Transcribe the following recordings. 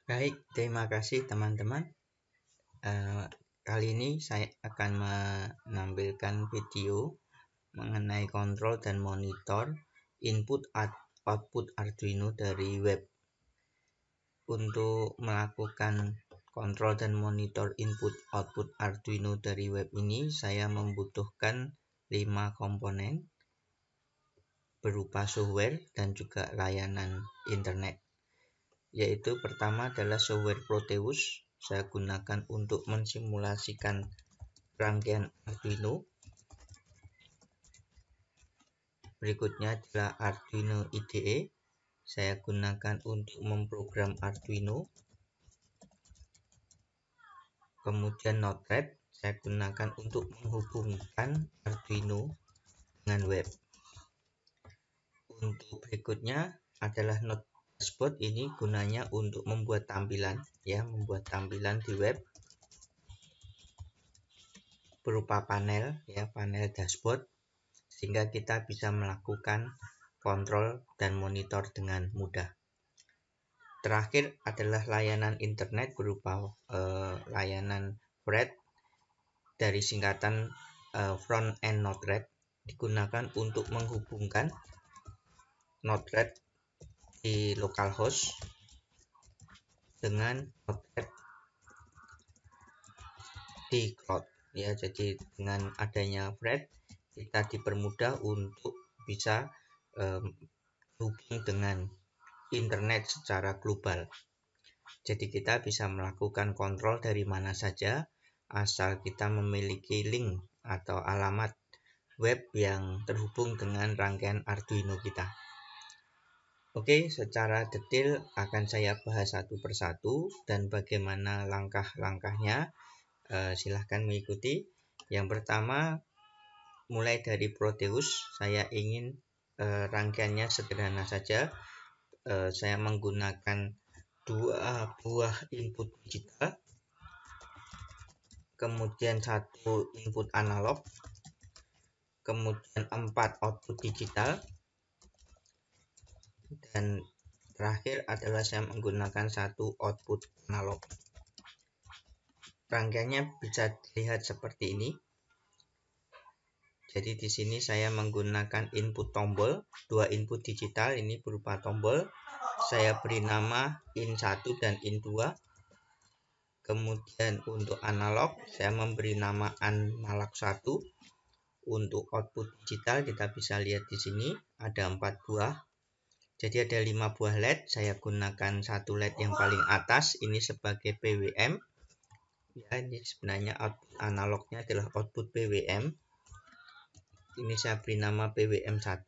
Baik, terima kasih teman-teman. Kali ini saya akan menampilkan video mengenai kontrol dan monitor output Arduino dari web. Untuk melakukan kontrol dan monitor input output Arduino dari web ini, saya membutuhkan 5 komponen berupa software dan juga layanan internet. Yaitu pertama adalah software Proteus. Saya gunakan untuk mensimulasikan rangkaian Arduino. Berikutnya adalah Arduino IDE. Saya gunakan untuk memprogram Arduino. Kemudian Node-RED saya gunakan untuk menghubungkan Arduino dengan web. Untuk berikutnya adalah Node Dashboard. Ini gunanya untuk membuat tampilan, di web berupa panel, panel dashboard, sehingga kita bisa melakukan kontrol dan monitor dengan mudah. Terakhir adalah layanan internet berupa layanan FRED dari singkatan Front End Node-RED, digunakan untuk menghubungkan Node-RED di localhost dengan Node-RED di cloud. Jadi dengan adanya FRED kita dipermudah untuk bisa hubung dengan internet secara global. Jadi kita bisa melakukan kontrol dari mana saja asal kita memiliki link atau alamat web yang terhubung dengan rangkaian Arduino kita. Oke, secara detail akan saya bahas satu persatu dan bagaimana langkah-langkahnya. Silahkan mengikuti. Yang pertama, mulai dari Proteus. Saya ingin rangkaiannya sederhana saja. Saya menggunakan 2 buah input digital, kemudian 1 input analog, kemudian 4 output digital, dan terakhir adalah saya menggunakan 1 output analog. Rangkaiannya bisa dilihat seperti ini. Jadi di sini saya menggunakan input tombol, 2 input digital ini berupa tombol. Saya beri nama in1 dan in2. Kemudian untuk analog saya memberi nama analog 1. Untuk output digital kita bisa lihat di sini ada 4 buah. Jadi ada 5 buah LED. Saya gunakan 1 LED yang paling atas ini sebagai PWM. Ini sebenarnya output analognya adalah output PWM. Ini saya beri nama PWM1.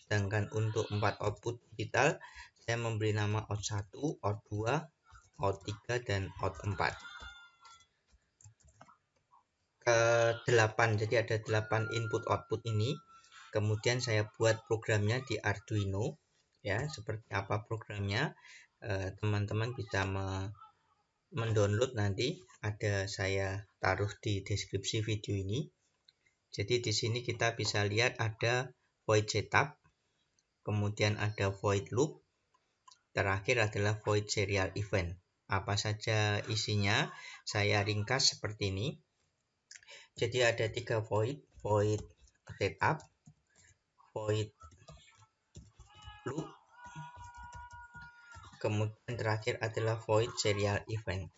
Sedangkan untuk 4 output digital saya memberi nama out1, out2, out3, dan out4. 8, jadi ada 8 input output ini. Kemudian saya buat programnya di Arduino. Seperti apa programnya? Teman-teman bisa mendownload nanti. Ada saya taruh di deskripsi video ini. Jadi di sini kita bisa lihat ada void setup, kemudian ada void loop, terakhir adalah void serial event. Apa saja isinya? Saya ringkas seperti ini. Jadi ada 3 void setup, void loop, kemudian terakhir adalah void serial event.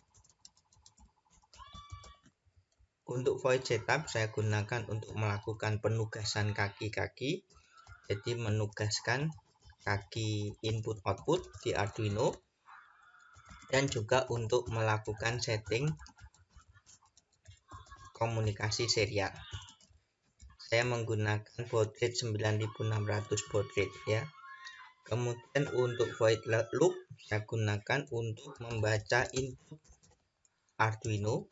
Untuk void setup saya gunakan untuk melakukan penugasan kaki-kaki. Jadi menugaskan kaki input output di Arduino dan juga untuk melakukan setting komunikasi serial. Saya menggunakan baud rate 9600 baud rate Kemudian untuk void loop saya gunakan untuk membaca input Arduino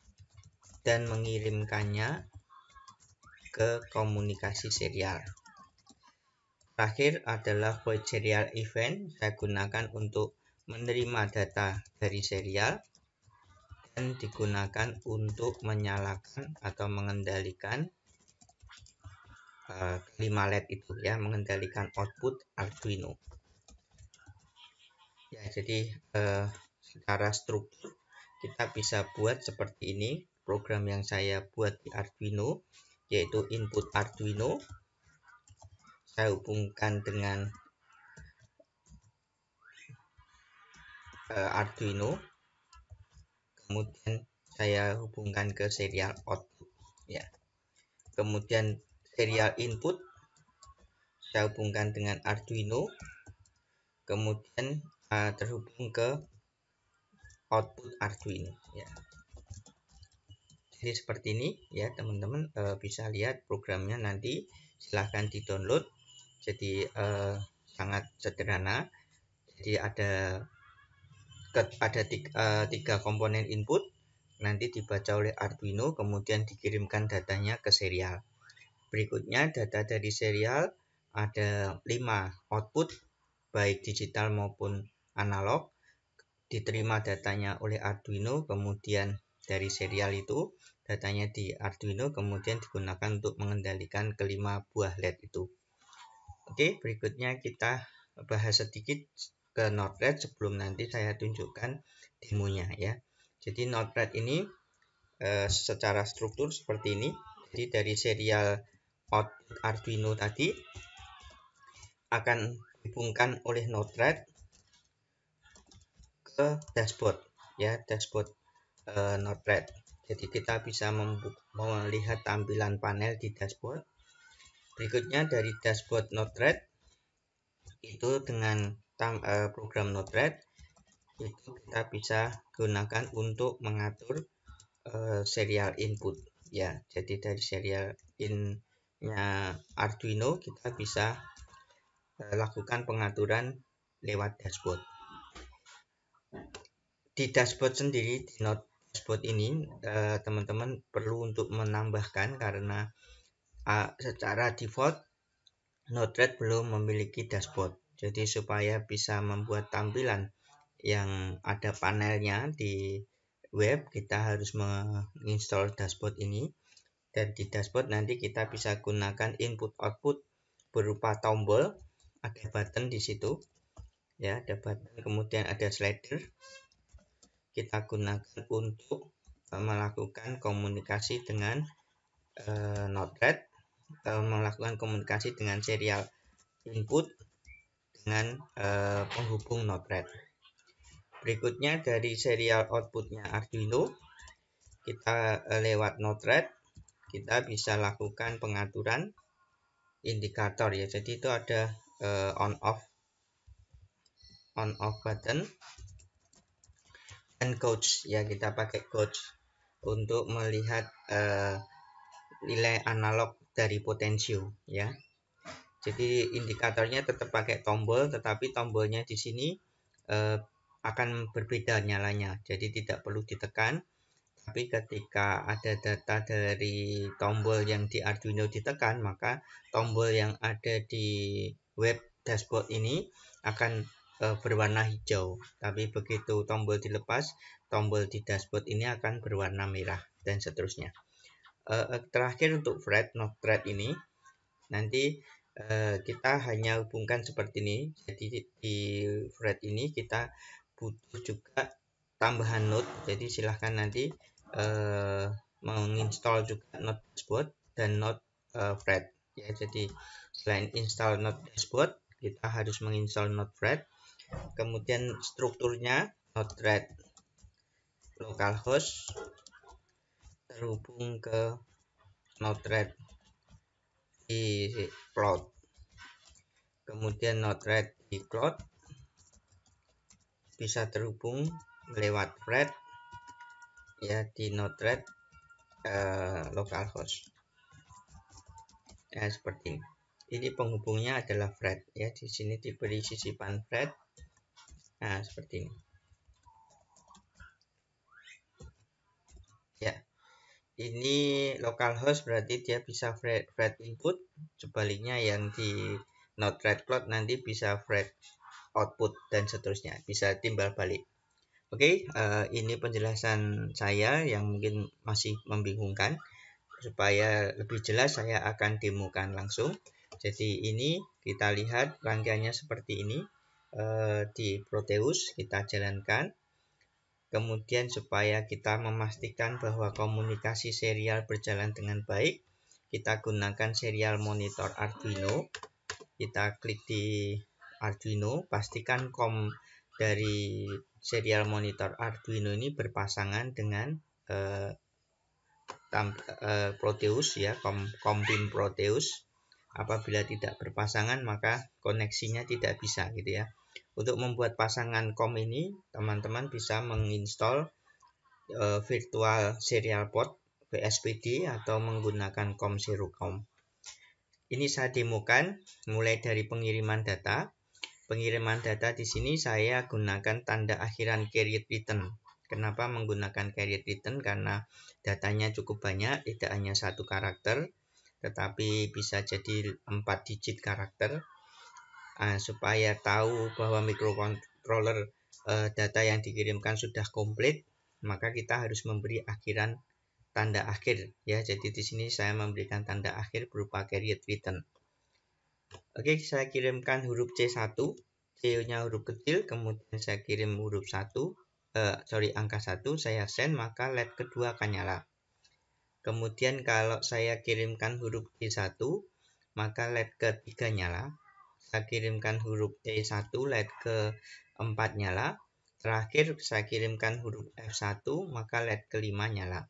dan mengirimkannya ke komunikasi serial. Terakhir adalah void serial event. Saya gunakan untuk menerima data dari serial dan digunakan untuk menyalakan atau mengendalikan 5 LED itu mengendalikan output Arduino. Jadi secara struktur kita bisa buat seperti ini. Program yang saya buat di Arduino yaitu input Arduino, saya hubungkan dengan Arduino, kemudian saya hubungkan ke serial output ya. Kemudian serial input saya hubungkan dengan Arduino, kemudian terhubung ke output Arduino ya. Jadi seperti ini ya teman-teman, bisa lihat programnya, nanti silahkan di-download. Jadi sangat sederhana. Jadi ada tiga komponen input, nanti dibaca oleh Arduino, kemudian dikirimkan datanya ke serial. Berikutnya data dari serial ada 5 output baik digital maupun analog, diterima datanya oleh Arduino, kemudian dari serial itu datanya di Arduino kemudian digunakan untuk mengendalikan kelima buah LED itu. Oke, berikutnya kita bahas sedikit ke Node-RED sebelum nanti saya tunjukkan demonya ya. Jadi Node-RED ini secara struktur seperti ini. Jadi dari serial output Arduino tadi akan dihubungkan oleh Node-RED ke dashboard ya, dashboard Node-RED. Jadi kita bisa melihat tampilan panel di dashboard. Berikutnya dari dashboard Node-RED itu dengan program Node-RED itu kita bisa gunakan untuk mengatur serial input ya. Jadi dari serial in-nya Arduino kita bisa lakukan pengaturan lewat dashboard. Di dashboard sendiri, di Node dashboard ini teman-teman perlu untuk menambahkan karena secara default Node-RED belum memiliki dashboard. Jadi supaya bisa membuat tampilan yang ada panelnya di web, kita harus menginstall dashboard ini. Dan di dashboard nanti kita bisa gunakan input output berupa tombol, ada button di situ ya, ada button, kemudian ada slider. Kita gunakan untuk melakukan komunikasi dengan Node-RED, melakukan komunikasi dengan serial input dengan penghubung Node-RED. Berikutnya dari serial outputnya Arduino, kita lewat Node-RED kita bisa lakukan pengaturan indikator ya. Jadi itu ada on off button dan gauge ya, kita pakai gauge untuk melihat nilai analog dari potensio ya. Jadi indikatornya tetap pakai tombol, tetapi tombolnya di sini akan berbeda nyalanya. Jadi tidak perlu ditekan, tapi ketika ada data dari tombol yang di Arduino ditekan, maka tombol yang ada di web dashboard ini akan berwarna hijau. Tapi begitu tombol dilepas, tombol di dashboard ini akan berwarna merah dan seterusnya. Terakhir untuk thread, Node-RED ini nanti kita hanya hubungkan seperti ini. Jadi di thread ini kita butuh juga tambahan node. Jadi silahkan nanti menginstall juga Node dashboard dan Node thread ya. Jadi selain install Node dashboard, kita harus menginstall Node thread. Kemudian strukturnya Node-RED localhost terhubung ke Node-RED di cloud. Kemudian Node-RED di cloud bisa terhubung lewat thread ya di Node-RED localhost. Ya seperti ini. Ini penghubungnya adalah thread ya. Di sini diberi sisipan thread. Nah, seperti ini. Ya. Ini localhost berarti dia bisa thread input, sebaliknya yang di Node-RED cloud nanti bisa thread output dan seterusnya, bisa timbal balik. Oke, ini penjelasan saya yang mungkin masih membingungkan. Supaya lebih jelas saya akan demokan langsung. Jadi ini kita lihat rangkaiannya seperti ini. Di Proteus kita jalankan. Kemudian supaya kita memastikan bahwa komunikasi serial berjalan dengan baik, kita gunakan serial monitor Arduino. Kita klik di Arduino, pastikan COM dari serial monitor Arduino ini berpasangan dengan Proteus ya, COM pin Proteus. Apabila tidak berpasangan maka koneksinya tidak bisa gitu ya. Untuk membuat pasangan COM ini, teman-teman bisa menginstal virtual serial port VSPD atau menggunakan COM Serocom. Ini saya demokan mulai dari pengiriman data. Pengiriman data di sini saya gunakan tanda akhiran carrier return. Kenapa menggunakan carrier return? Karena datanya cukup banyak, tidak hanya satu karakter, tetapi bisa jadi 4 digit karakter. Supaya tahu bahwa microcontroller data yang dikirimkan sudah komplit, maka kita harus memberi akhiran tanda akhir ya. Jadi di sini saya memberikan tanda akhir berupa carrier return. Oke, saya kirimkan huruf C1, C-nya huruf kecil, kemudian saya kirim huruf angka 1, saya send, maka LED kedua akan nyala. Kemudian kalau saya kirimkan huruf C1, maka LED ketiga nyala. Saya kirimkan huruf E1, LED ke-4 nyala. Terakhir saya kirimkan huruf F1, maka LED kelima nyala.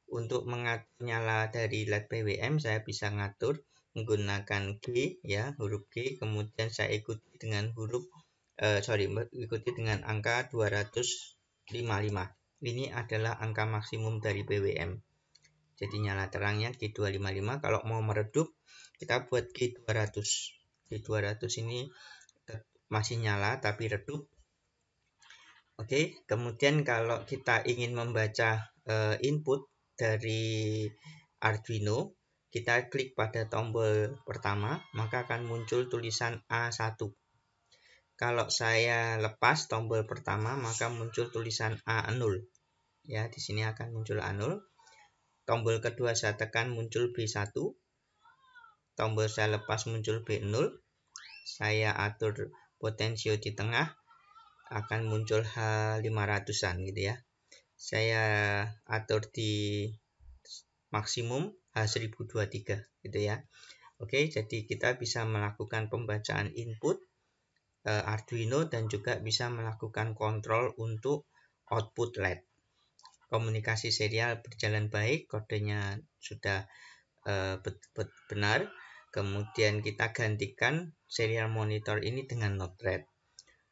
Untuk mengatur nyala dari LED PWM, saya bisa ngatur menggunakan G ya, huruf G, kemudian saya ikuti dengan ikuti dengan angka 255. Ini adalah angka maksimum dari PWM. Jadi nyala terangnya G255. Kalau mau meredup, kita buat G200. G200 ini masih nyala tapi redup. Oke, kemudian kalau kita ingin membaca input dari Arduino, kita klik pada tombol pertama, maka akan muncul tulisan A1. Kalau saya lepas tombol pertama, maka muncul tulisan A0. Ya, di sini akan muncul A0. Tombol kedua saya tekan, muncul B1. Tombol saya lepas, muncul B0. Saya atur potensio di tengah, akan muncul H500-an gitu ya. Saya atur di maksimum H1023 gitu ya. Oke, jadi kita bisa melakukan pembacaan input Arduino dan juga bisa melakukan kontrol untuk output LED. Komunikasi serial berjalan baik, kodenya sudah benar. Kemudian kita gantikan serial monitor ini dengan Node-RED.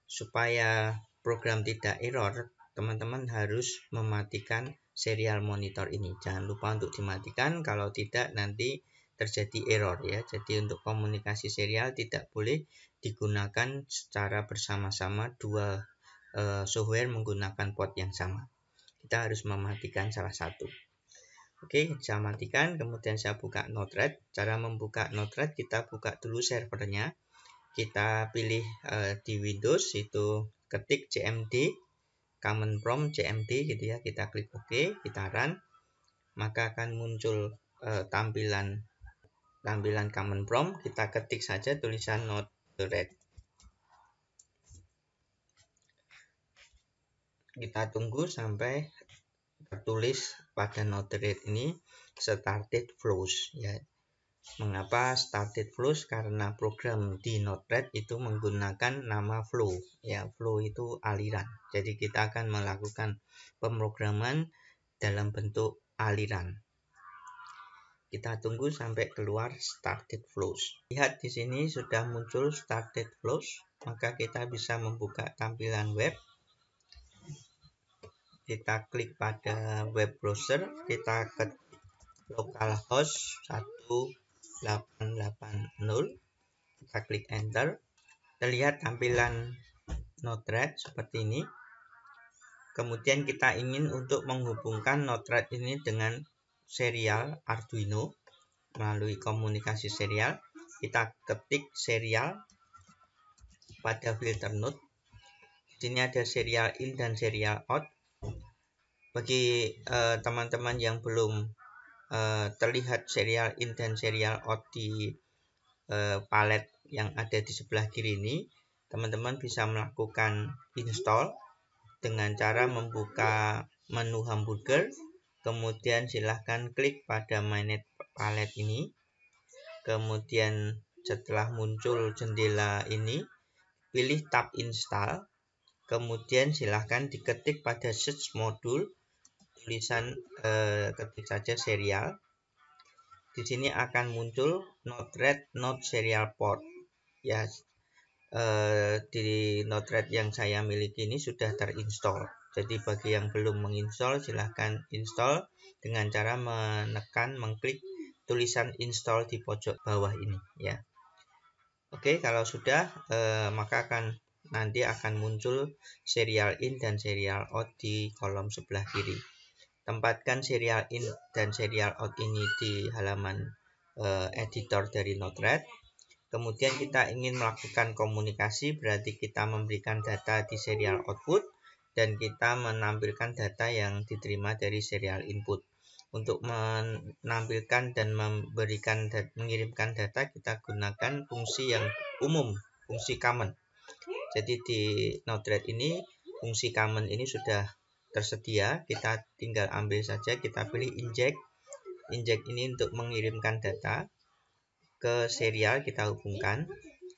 Supaya program tidak error, teman-teman harus mematikan serial monitor ini. Jangan lupa untuk dimatikan, kalau tidak nanti terjadi error ya. Jadi untuk komunikasi serial tidak boleh digunakan secara bersama-sama dua software menggunakan port yang sama. Kita harus mematikan salah satu. Oke, saya matikan, kemudian saya buka Node-RED. Cara membuka Node-RED, kita buka dulu servernya. Kita pilih di Windows, itu ketik cmd, command prompt cmd gitu ya. Kita klik OK, kita run, maka akan muncul tampilan command prompt. Kita ketik saja tulisan Node-RED. Kita tunggu sampai tertulis pada Node-RED ini started flows ya. Mengapa started flows? Karena program di Node-RED itu menggunakan nama flow ya. Flow itu aliran. Jadi kita akan melakukan pemrograman dalam bentuk aliran. Kita tunggu sampai keluar started flows. Lihat di sini sudah muncul started flows, maka kita bisa membuka tampilan web. Kita klik pada web browser, kita ketik localhost 1880, kita klik enter. Terlihat tampilan Node-RED seperti ini. Kemudian kita ingin untuk menghubungkan Node-RED ini dengan serial Arduino melalui komunikasi serial. Kita ketik serial pada filter node. Di sini ada serial in dan serial out. Bagi teman-teman yang belum terlihat serial in dan serial out di palet yang ada di sebelah kiri ini, teman-teman bisa melakukan install dengan cara membuka menu hamburger, kemudian silahkan klik pada manage palette ini, kemudian setelah muncul jendela ini, pilih tab install, kemudian silahkan diketik pada search modul tulisan ketik saja serial. Di sini akan muncul Node-RED Node Serial Port. Ya, di Node-RED yang saya miliki ini sudah terinstall. Jadi bagi yang belum menginstall, silahkan install dengan cara mengklik tulisan install di pojok bawah ini. Ya, oke, kalau sudah, maka nanti akan muncul serial in dan serial out di kolom sebelah kiri. Tempatkan serial in dan serial out ini di halaman editor dari Node-RED. Kemudian kita ingin melakukan komunikasi, berarti kita memberikan data di serial output dan kita menampilkan data yang diterima dari serial input. Untuk menampilkan dan mengirimkan data, kita gunakan fungsi yang umum, fungsi common. Jadi di Node-RED ini fungsi common ini sudah tersedia, kita tinggal ambil saja, kita pilih inject. Inject ini untuk mengirimkan data ke serial, kita hubungkan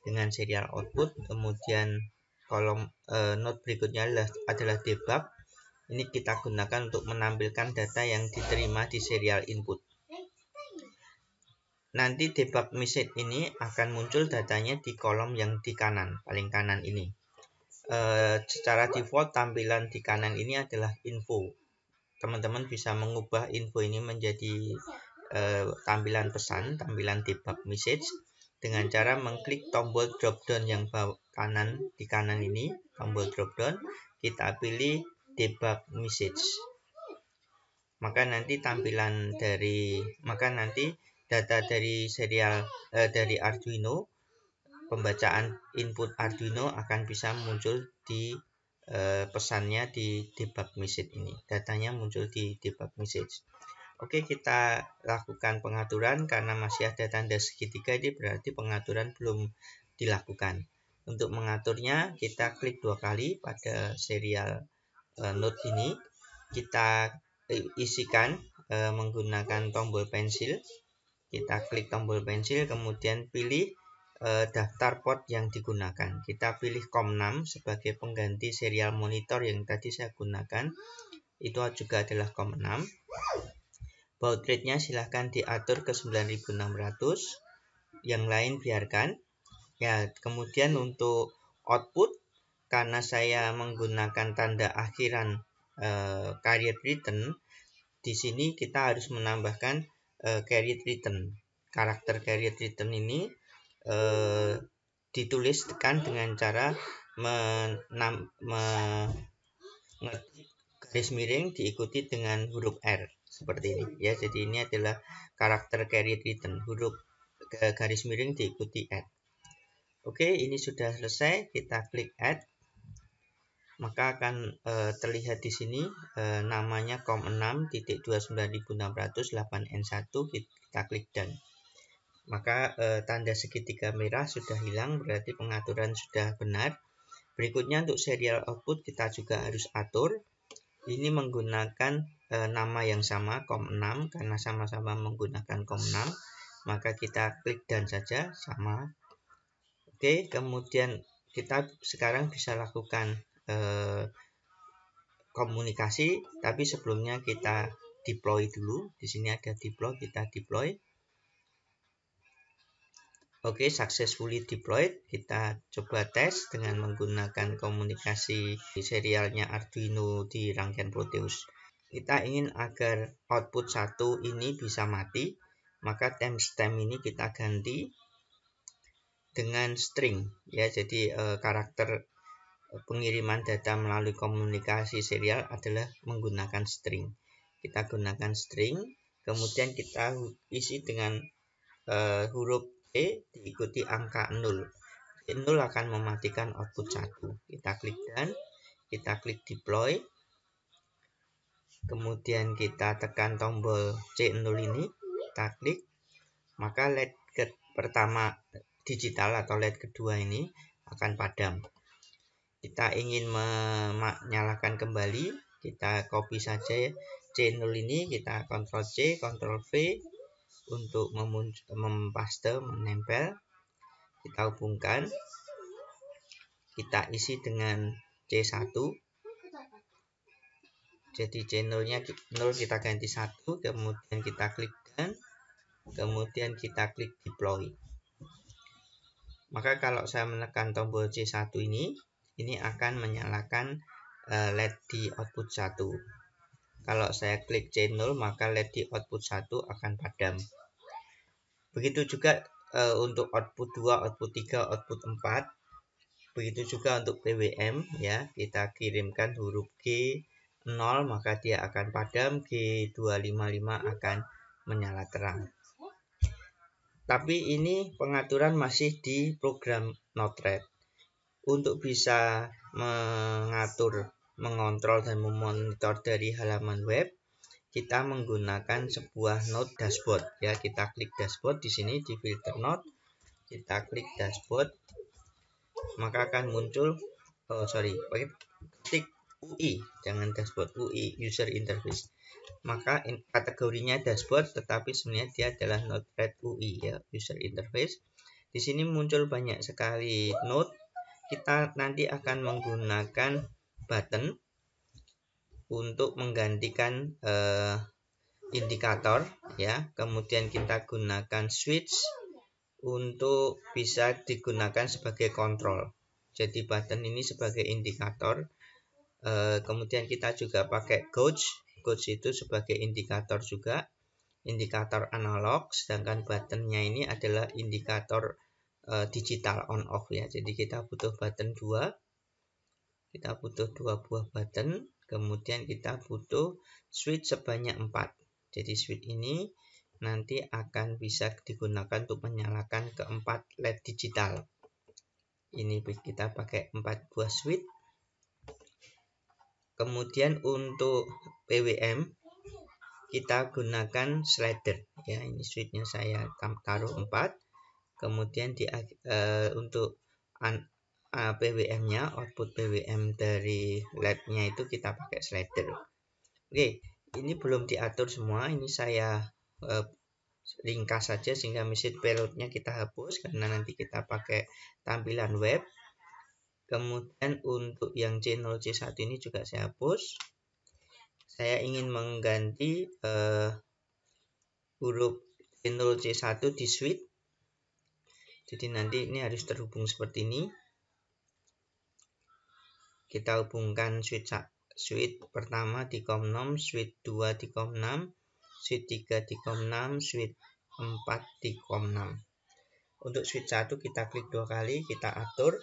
dengan serial output. Kemudian kolom node berikutnya adalah debug. Ini kita gunakan untuk menampilkan data yang diterima di serial input. Nanti debug message ini akan muncul datanya di kolom yang di kanan, paling kanan ini. Secara default tampilan di kanan ini adalah info. Teman-teman bisa mengubah info ini menjadi tampilan pesan, tampilan debug message dengan cara mengklik tombol drop down yang di kanan ini, tombol drop down, kita pilih debug message. Maka nanti data dari serial dari Arduino, pembacaan input Arduino akan bisa muncul di pesannya di debug message ini. Datanya muncul di debug message. Oke, kita lakukan pengaturan. Karena masih ada tanda segitiga, ini berarti pengaturan belum dilakukan. Untuk mengaturnya, kita klik 2 kali pada serial node ini. Kita isikan menggunakan tombol pensil. Kita klik tombol pensil, kemudian pilih daftar port yang digunakan. Kita pilih COM6 sebagai pengganti serial monitor yang tadi saya gunakan. Itu juga adalah COM6. Baud rate-nya silahkan diatur ke 9600. Yang lain biarkan. Ya, kemudian untuk output, karena saya menggunakan tanda akhiran carrier return, di sini kita harus menambahkan carrier return. Karakter carrier return ini dituliskan dengan cara garis miring diikuti dengan huruf R seperti ini ya. Jadi ini adalah karakter carrier return, huruf garis miring diikuti add. Oke, ini sudah selesai. Kita klik add, maka akan terlihat di sini namanya COM6.29600.8N1. Kita klik done. Maka tanda segitiga merah sudah hilang, berarti pengaturan sudah benar. Berikutnya untuk serial output kita juga harus atur. Ini menggunakan nama yang sama, COM6, karena sama-sama menggunakan COM6. Maka kita klik done saja, sama. Oke, kemudian kita sekarang bisa lakukan komunikasi, tapi sebelumnya kita deploy dulu. Di sini ada deploy, kita deploy. Oke, successfully deployed. Kita coba tes dengan menggunakan komunikasi serialnya Arduino di rangkaian Proteus. Kita ingin agar output 1 ini bisa mati, maka timestamp ini kita ganti dengan string ya. Jadi karakter pengiriman data melalui komunikasi serial adalah menggunakan string. Kita gunakan string, kemudian kita isi dengan huruf E diikuti angka 0. 0 akan mematikan output 1. Kita klik done, kita klik deploy, kemudian kita tekan tombol C0 ini, kita klik, maka LED pertama digital atau LED kedua ini akan padam. kita ingin menyalakan kembali, kita copy saja C0 ini, kita Ctrl C, Ctrl V untuk mempaste, menempel. Kita hubungkan, kita isi dengan C1. Jadi C0 nya 0 kita ganti 1, kemudian kita klik dan kemudian kita klik deploy. Maka kalau saya menekan tombol C1 ini akan menyalakan LED di output 1. Kalau saya klik C0 maka LED di output 1 akan padam. Begitu juga untuk output 2, output 3, output 4. Begitu juga untuk PWM ya, kita kirimkan huruf G 0 maka dia akan padam, G255 akan menyala terang. Tapi ini pengaturan masih di program Node-RED. Untuk bisa mengontrol dan memonitor dari halaman web, kita menggunakan sebuah node dashboard ya. Kita klik dashboard di sini di filter node, kita klik dashboard, maka akan muncul ketik UI, jangan dashboard, UI user interface. Maka kategorinya dashboard, tetapi sebenarnya dia adalah Node-RED UI ya, user interface. Di sini muncul banyak sekali node. Kita nanti akan menggunakan button untuk menggantikan indikator ya. Kemudian kita gunakan switch untuk bisa digunakan sebagai kontrol. Jadi button ini sebagai indikator. Kemudian kita juga pakai gauge itu sebagai indikator juga, indikator analog, sedangkan buttonnya ini adalah indikator digital on off ya. Jadi kita butuh button 2, kita butuh 2 buah button, kemudian kita butuh switch sebanyak 4. Jadi switch ini nanti akan bisa digunakan untuk menyalakan keempat LED digital. Ini kita pakai 4 buah switch. Kemudian untuk PWM kita gunakan slider ya. Ini switchnya saya taruh 4. Kemudian untuk PWM-nya, output PWM dari LED-nya itu kita pakai slider. Oke, ini belum diatur semua. Ini saya ringkas saja sehingga message payload-nya kita hapus karena nanti kita pakai tampilan web. Kemudian untuk yang C0 C1 ini juga saya hapus. Saya ingin mengganti huruf C0 C1 di switch. Jadi nanti ini harus terhubung seperti ini. Kita hubungkan switch pertama di COM6, switch 2 di COM6, switch 3 di COM6, switch 4 di COM6. Untuk switch 1 kita klik 2 kali, kita atur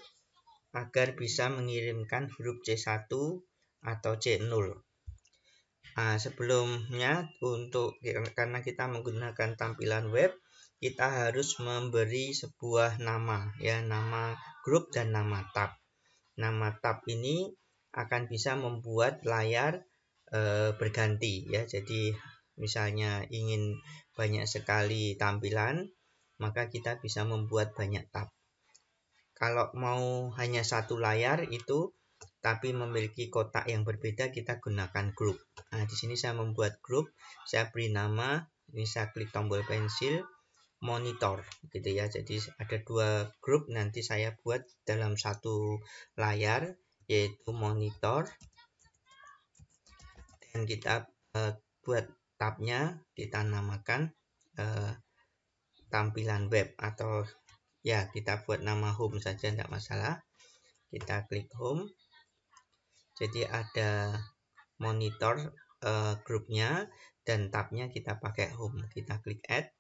agar bisa mengirimkan huruf C1 atau C0. Nah, sebelumnya karena kita menggunakan tampilan web, kita harus memberi sebuah nama ya, nama grup dan nama tab. Nama tab ini akan bisa membuat layar berganti ya. Jadi misalnya ingin banyak sekali tampilan, maka kita bisa membuat banyak tab. Kalau mau hanya satu layar itu tapi memiliki kotak yang berbeda, kita gunakan grup. Nah, di sini saya membuat grup, saya beri nama, ini saya klik tombol pensil, monitor gitu ya. Jadi ada 2 grup nanti saya buat dalam satu layar, yaitu monitor, dan kita buat tabnya, kita namakan tampilan web, atau ya kita buat nama home saja, tidak masalah. Kita klik home. Jadi ada monitor grupnya dan tabnya kita pakai home. Kita klik add.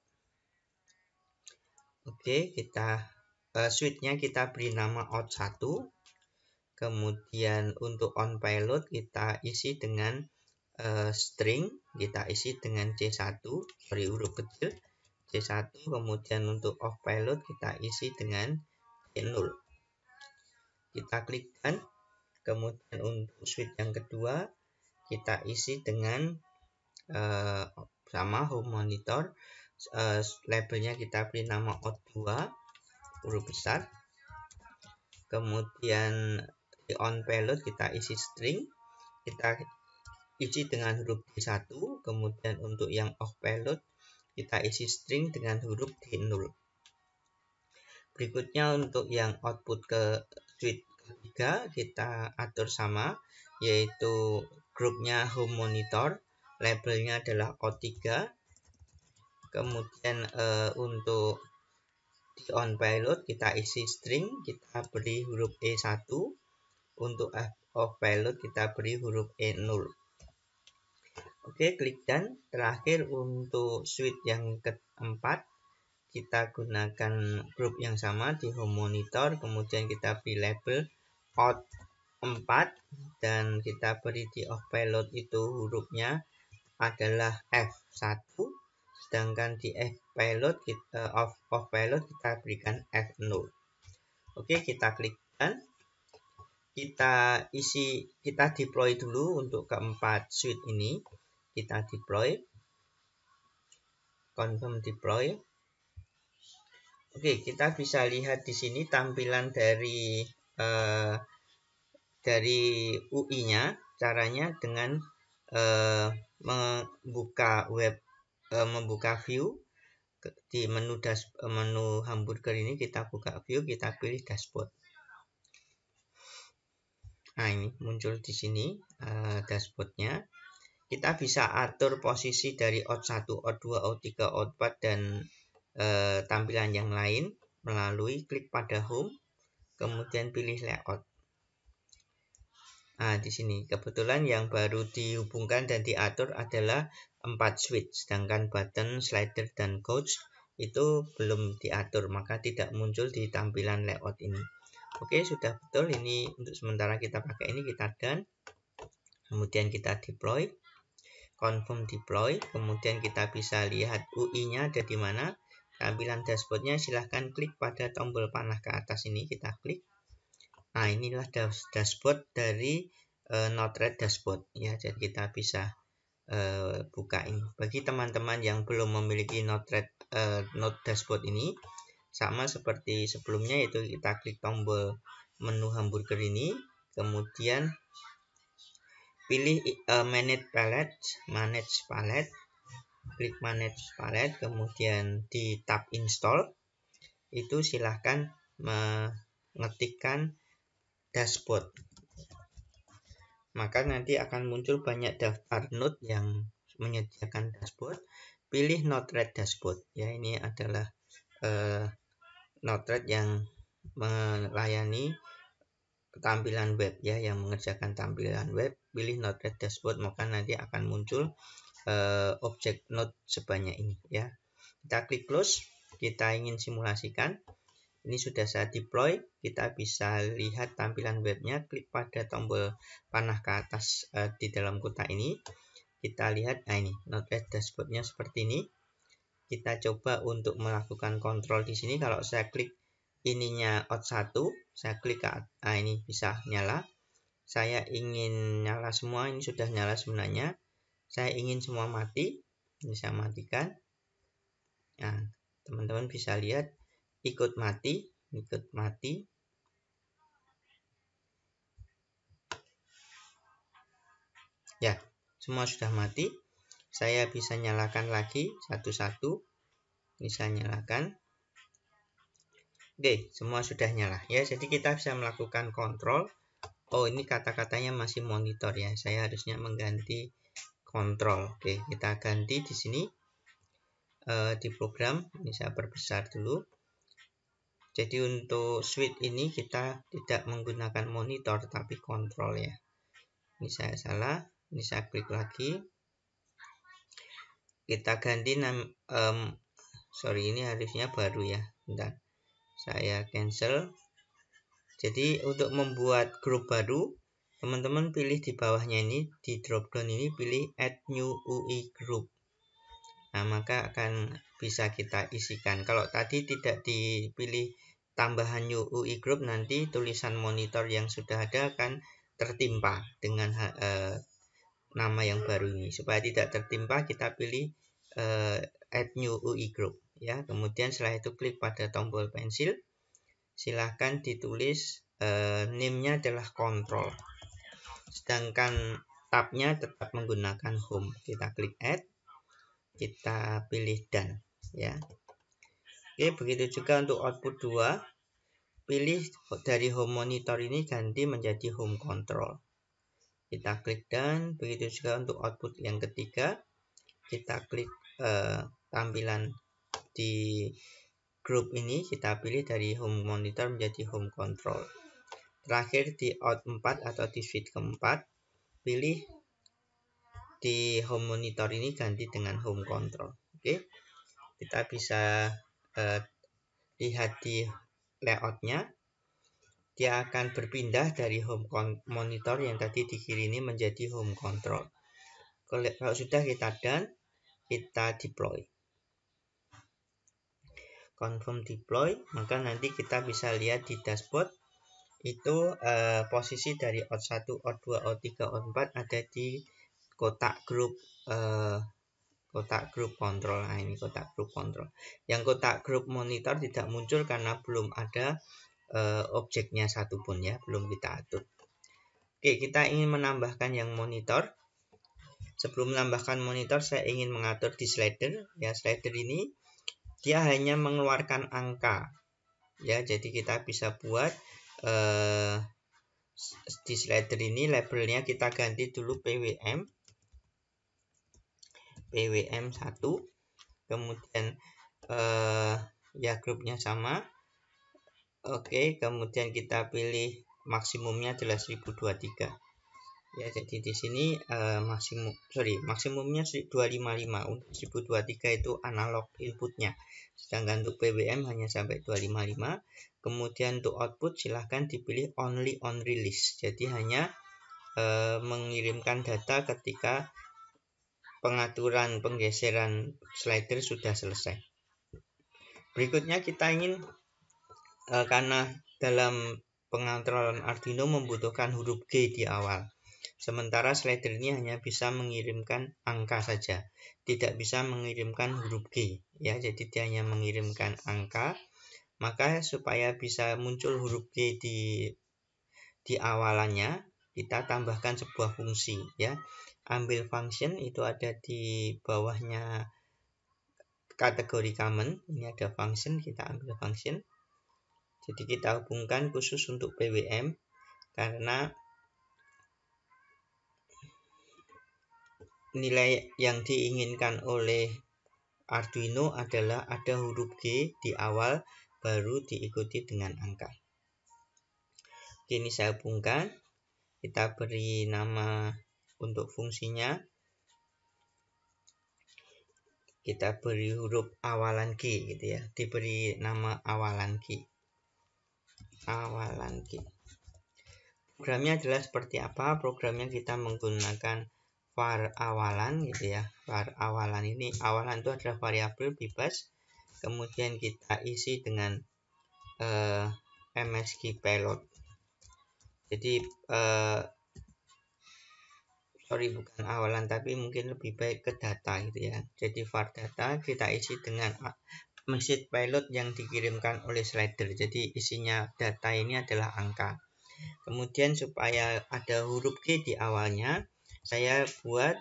Oke, kita switch-nya kita beri nama out1. Kemudian untuk on payload kita isi dengan string, kita isi dengan C1, huruf kecil C1. Kemudian untuk off payload kita isi dengan C0. Kita klik dan. Kemudian untuk switch yang kedua kita isi dengan sama home monitor, labelnya kita beri nama out2 huruf besar. Kemudian di on payload kita isi string, kita isi dengan huruf D1, kemudian untuk yang off payload kita isi string dengan huruf D0. Berikutnya untuk yang output ke suite ketiga kita atur sama, yaitu grupnya home monitor, labelnya adalah O3. Kemudian untuk di on payload kita isi string, kita beri huruf E1. Untuk off payload kita beri huruf E0. Oke, klik done. Terakhir untuk suite yang keempat kita gunakan grup yang sama di home monitor, kemudian kita beri label out 4 dan kita beri di off payload itu hurufnya adalah F1, sedangkan di off payload kita berikan F0. Oke, kita klik done. Kita deploy dulu untuk keempat suite ini. Kita deploy, confirm deploy. Oke, kita bisa lihat di sini tampilan dari UI-nya. Caranya dengan membuka view di menu hamburger ini, kita buka view, kita pilih dashboard. Nah, ini muncul di sini dashboardnya. Kita bisa atur posisi dari OUT1, OUT2, OUT3, OUT4 dan tampilan yang lain melalui klik pada home, kemudian pilih layout. Nah, di sini kebetulan yang baru dihubungkan dan diatur adalah 4 switch, sedangkan button, slider, dan coach itu belum diatur, maka tidak muncul di tampilan layout ini. Oke, sudah betul. Ini untuk sementara kita pakai ini, kita done. Kemudian kita deploy, confirm deploy. Kemudian kita bisa lihat UI-nya ada di mana. Tampilan dashboardnya silahkan klik pada tombol panah ke atas ini, kita klik. Nah, inilah dashboard dari Node-RED dashboard ya. Jadi kita bisa buka ini. Bagi teman-teman yang belum memiliki Node-RED Node dashboard ini, sama seperti sebelumnya, yaitu kita klik tombol menu hamburger ini, kemudian pilih manage palette, klik manage palette, kemudian di tab install itu silahkan mengetikkan dashboard, maka nanti akan muncul banyak daftar node yang menyediakan dashboard. Pilih Node-RED dashboard ya, ini adalah Node-RED yang melayani tampilan web ya, yang mengerjakan tampilan web. Pilih Node-RED dashboard, maka nanti akan muncul objek node sebanyak ini ya. Kita klik close. Kita ingin simulasikan, ini sudah saya deploy. Kita bisa lihat tampilan webnya, klik pada tombol panah ke atas di dalam kotak ini. Kita lihat, nah ini Node-RED dashboardnya seperti ini. Kita coba untuk melakukan kontrol di sini. Kalau saya klik ininya OUT1, saya klik ke ini bisa nyala. Saya ingin nyala semua, ini sudah nyala sebenarnya. Saya ingin semua mati, ini saya matikan. Nah, teman-teman bisa lihat ikut mati. Ya, semua sudah mati. Saya bisa nyalakan lagi satu-satu. Bisa nyalakan. Oke, semua sudah nyala ya. Jadi kita bisa melakukan kontrol. Oh, ini kata-katanya masih monitor ya. Saya harusnya mengganti kontrol. Oke, kita ganti di sini di program. Ini saya perbesar dulu. Jadi untuk suite ini kita tidak menggunakan monitor tapi kontrol ya. Ini saya salah. Ini saya klik lagi. Kita ganti ini harusnya baru ya. Bentar. Saya cancel. Jadi untuk membuat grup baru, teman-teman pilih di bawahnya ini, di drop down ini pilih add new UI group. Nah, maka akan bisa kita isikan. Kalau tadi tidak dipilih tambahan new UI group, nanti tulisan monitor yang sudah ada akan tertimpa dengan nama yang baru ini. Supaya tidak tertimpa, kita pilih add new UI group ya. Kemudian setelah itu klik pada tombol pensil, silahkan ditulis name-nya adalah control, sedangkan tabnya tetap menggunakan home. Kita klik add, kita pilih done ya. Oke, begitu juga untuk output 2, pilih dari home monitor ini ganti menjadi home control. Kita klik done. Begitu juga untuk output yang ketiga, kita klik tampilan di grup ini, kita pilih dari home monitor menjadi home control. Terakhir di out 4 atau di switch keempat, pilih di home monitor ini ganti dengan home control. Oke, kita bisa lihat di layoutnya, dia akan berpindah dari home monitor yang tadi di kiri ini menjadi home control. Kalau sudah kita done, kita deploy. Confirm deploy, maka nanti kita bisa lihat di dashboard itu posisi dari OUT1, OUT2, OUT3, OUT4 ada di kotak grup kontrol. Nah, ini kotak grup kontrol. Yang kotak grup monitor tidak muncul karena belum ada objeknya satupun ya, belum kita atur. Oke, kita ingin menambahkan yang monitor. Sebelum menambahkan monitor, saya ingin mengatur di slider. Ya, slider ini dia hanya mengeluarkan angka. Ya, jadi kita bisa buat di slider ini labelnya kita ganti dulu PWM 1, kemudian ya grupnya sama. Oke, kemudian kita pilih maksimumnya adalah 1023 ya. Jadi di sini maksimumnya 255. Untuk 1023 itu analog inputnya, sedangkan untuk PWM hanya sampai 255. Kemudian untuk output silahkan dipilih only on release, jadi hanya mengirimkan data ketika pengaturan penggeseran slider sudah selesai. Berikutnya kita ingin karena dalam pengontrolan Arduino membutuhkan huruf G di awal, sementara slider ini hanya bisa mengirimkan angka saja, tidak bisa mengirimkan huruf G ya. Jadi dia hanya mengirimkan angka. Maka supaya bisa muncul huruf G di awalannya, kita tambahkan sebuah fungsi ya. Ambil function, itu ada di bawahnya kategori common. Ini ada function, kita ambil function. Jadi kita hubungkan khusus untuk PWM karena nilai yang diinginkan oleh Arduino adalah ada huruf G di awal baru diikuti dengan angka. Ini saya hubungkan, kita beri nama untuk fungsinya, kita beri huruf awalan G gitu ya, diberi nama awalan G. Programnya adalah seperti apa? Programnya kita menggunakan var awalan gitu ya. Var awalan ini, awalan itu adalah variabel bebas, kemudian kita isi dengan MSG payload. Jadi bukan awalan, tapi mungkin lebih baik ke data gitu ya. Jadi var data kita isi dengan message payload yang dikirimkan oleh slider. Jadi isinya data ini adalah angka. Kemudian supaya ada huruf G di awalnya, saya buat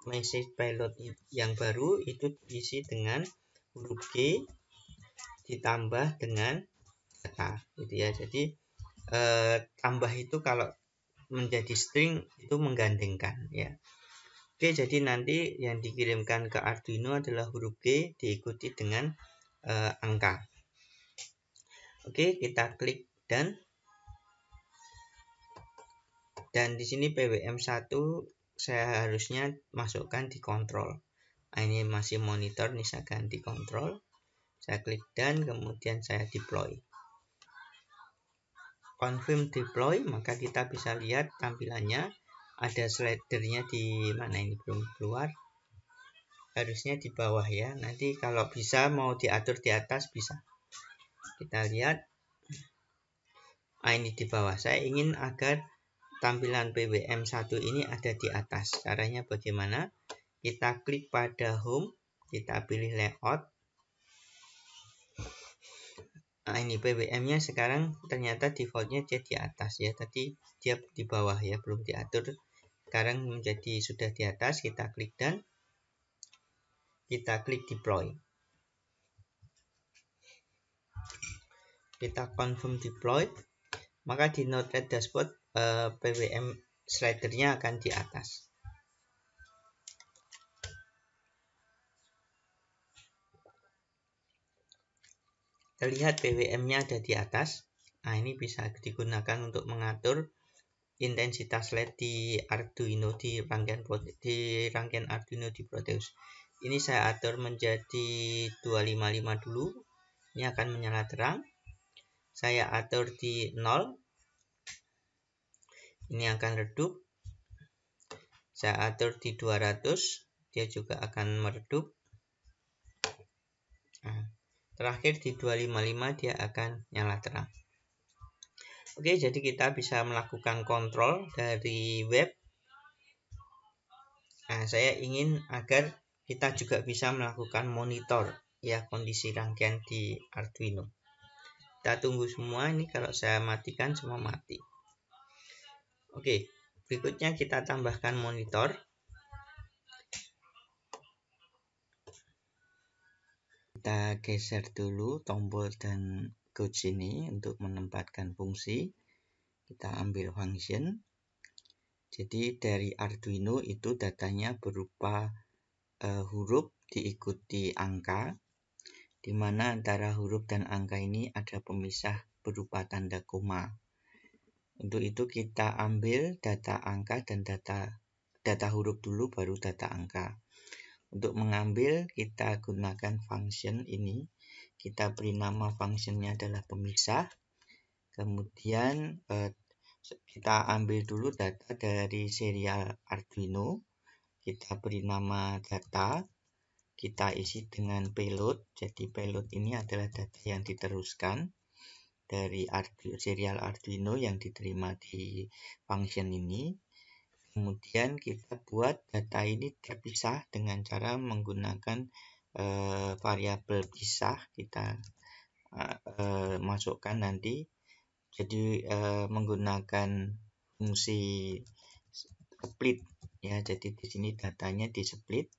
message payload yang baru itu diisi dengan huruf G ditambah dengan data gitu ya. Jadi tambah itu kalau menjadi string itu menggandengkan ya. Oke, jadi nanti yang dikirimkan ke Arduino adalah huruf G diikuti dengan angka. Oke, kita klik done. Dan di sini PWM1 saya harusnya masukkan di kontrol. Nah, ini masih monitor, nih saya ganti kontrol. Saya klik done, kemudian saya deploy. Confirm deploy, maka kita bisa lihat tampilannya. Ada slidernya di mana, ini belum keluar. Harusnya di bawah ya. Nanti kalau bisa mau diatur di atas bisa. Kita lihat. Nah, ini di bawah. Saya ingin agar tampilan PWM1 ini ada di atas. Caranya bagaimana? Kita klik pada home, kita pilih layout. Nah, ini PWM-nya sekarang ternyata defaultnya dia di atas ya. Tadi dia di bawah ya, belum diatur. Sekarang menjadi sudah di atas. Kita klik dan kita klik deploy. Kita confirm deploy. Maka di Node-RED dashboard PWM slidernya akan di atas. Terlihat PWM-nya ada di atas. Nah, ini bisa digunakan untuk mengatur intensitas LED di Arduino di rangkaian Arduino di Proteus. Ini saya atur menjadi 255 dulu. Ini akan menyala terang. Saya atur di 0. Ini akan redup. Saya atur di 200. Dia juga akan meredup. Nah, terakhir di 255 dia akan nyala terang. Oke, jadi kita bisa melakukan kontrol dari web. Nah, saya ingin agar kita juga bisa melakukan monitor ya kondisi rangkaian di Arduino. Kita tunggu semua. Ini kalau saya matikan semua mati. Oke, berikutnya kita tambahkan monitor. Kita geser dulu tombol dan gauge ini untuk menempatkan fungsi. Kita ambil function. Jadi dari Arduino itu datanya berupa huruf diikuti angka, di mana antara huruf dan angka ini ada pemisah berupa tanda koma. Untuk itu kita ambil data angka dan data huruf dulu, baru data angka. Untuk mengambil kita gunakan function ini. Kita beri nama functionnya adalah pemisah. Kemudian kita ambil dulu data dari serial Arduino. Kita beri nama data. Kita isi dengan payload. Jadi payload ini adalah data yang diteruskan dari serial Arduino yang diterima di function ini. Kemudian kita buat data ini terpisah dengan cara menggunakan variabel pisah. Kita masukkan nanti. Jadi menggunakan fungsi split ya. Jadi di sini datanya di split.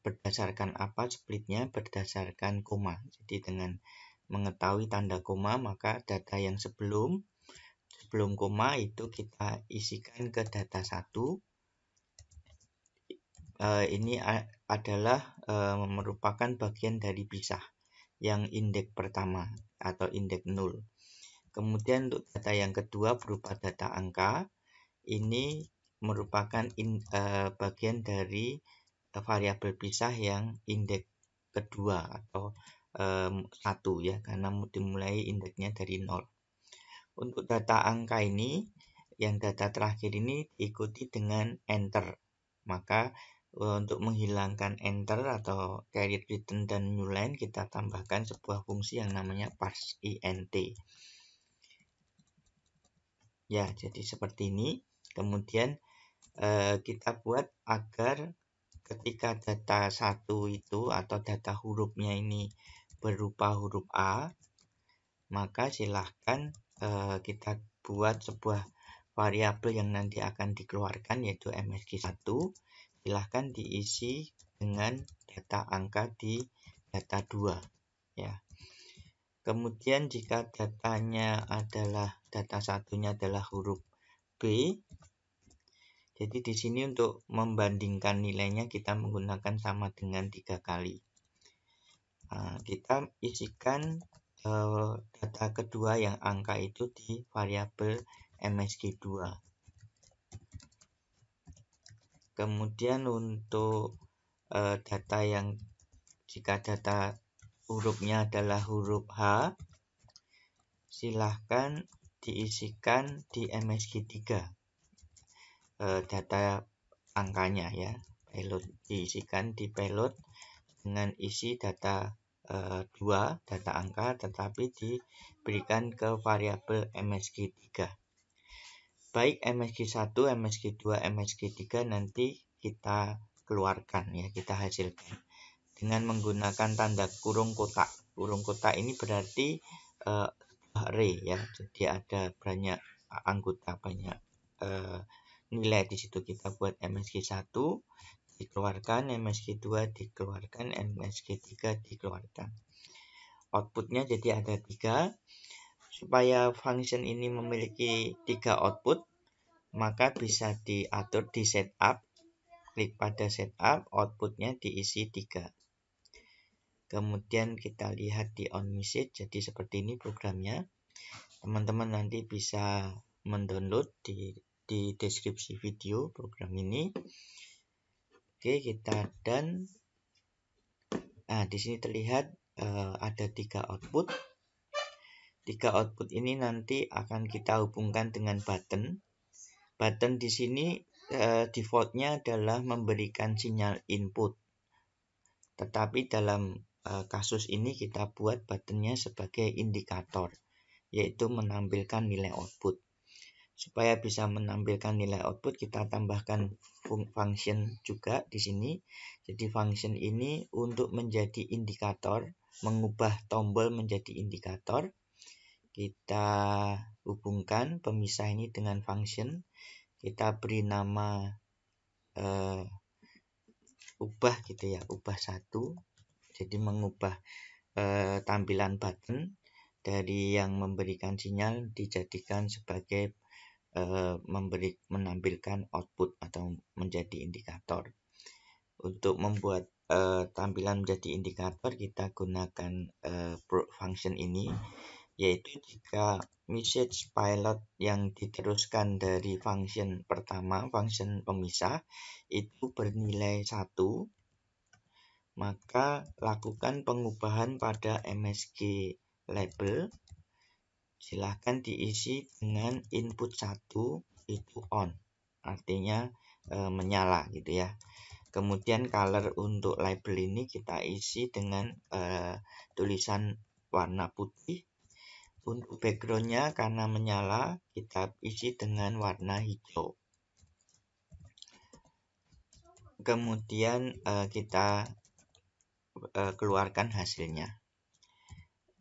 Berdasarkan apa splitnya? Berdasarkan koma. Jadi dengan mengetahui tanda koma, maka data yang sebelum koma itu kita isikan ke data 1. Ini adalah merupakan bagian dari pisah yang indeks pertama atau indeks 0. Kemudian untuk data yang kedua berupa data angka, ini merupakan bagian dari variabel pisah yang indeks kedua atau 1 ya, karena dimulai indeksnya dari 0. Untuk data angka ini, yang data terakhir ini diikuti dengan enter. Maka untuk menghilangkan enter atau carry return dan new line, kita tambahkan sebuah fungsi yang namanya parse int. Ya, jadi seperti ini. Kemudian kita buat agar ketika data 1 itu atau data hurufnya ini berupa huruf A, maka silahkan kita buat sebuah variabel yang nanti akan dikeluarkan, yaitu MSG1. Silahkan diisi dengan data angka di data 2 ya. Kemudian jika datanya adalah data satunya adalah huruf B, jadi di sini untuk membandingkan nilainya kita menggunakan sama dengan 3 kali. Nah, kita isikan data kedua yang angka itu di variabel MSG2. Kemudian untuk data yang jika data hurufnya adalah huruf H, silahkan diisikan di MSG3 data angkanya ya. Payload diisikan di payload dengan isi data 2 data angka, tetapi diberikan ke variabel MSG3. Baik MSG1, MSG2, MSG3 nanti kita keluarkan ya, kita hasilkan. dengan menggunakan tanda kurung kotak. Kurung kotak ini berarti array ya, jadi ada banyak anggota, banyak nilai di situ. Kita buat MSG1 dikeluarkan, MSG2 dikeluarkan, MSG3 dikeluarkan. Outputnya jadi ada 3. Supaya function ini memiliki 3 output, maka bisa diatur di setup. Klik pada setup, outputnya diisi 3. Kemudian kita lihat di on message, jadi seperti ini programnya. Teman-teman nanti bisa mendownload di deskripsi video program ini. Oke, kita dan nah di sini terlihat ada 3 output. 3 output ini nanti akan kita hubungkan dengan button. Button di sini defaultnya adalah memberikan sinyal input. Tetapi dalam kasus ini kita buat buttonnya sebagai indikator, yaitu menampilkan nilai output. Supaya bisa menampilkan nilai output, kita tambahkan function juga di sini. Jadi function ini untuk menjadi indikator, mengubah tombol menjadi indikator. Kita hubungkan pemisah ini dengan function. Kita beri nama ubah gitu ya, ubah 1. Jadi mengubah tampilan button dari yang memberikan sinyal dijadikan sebagai menampilkan output atau menjadi indikator. Untuk membuat tampilan menjadi indikator, kita gunakan function ini, yaitu jika message pilot yang diteruskan dari function pertama, function pemisah, itu bernilai 1, maka lakukan pengubahan pada MSG label. Silahkan diisi dengan input 1 itu on, artinya menyala gitu ya. Kemudian color untuk label ini kita isi dengan tulisan warna putih. Untuk backgroundnya karena menyala kita isi dengan warna hijau. Kemudian kita keluarkan hasilnya.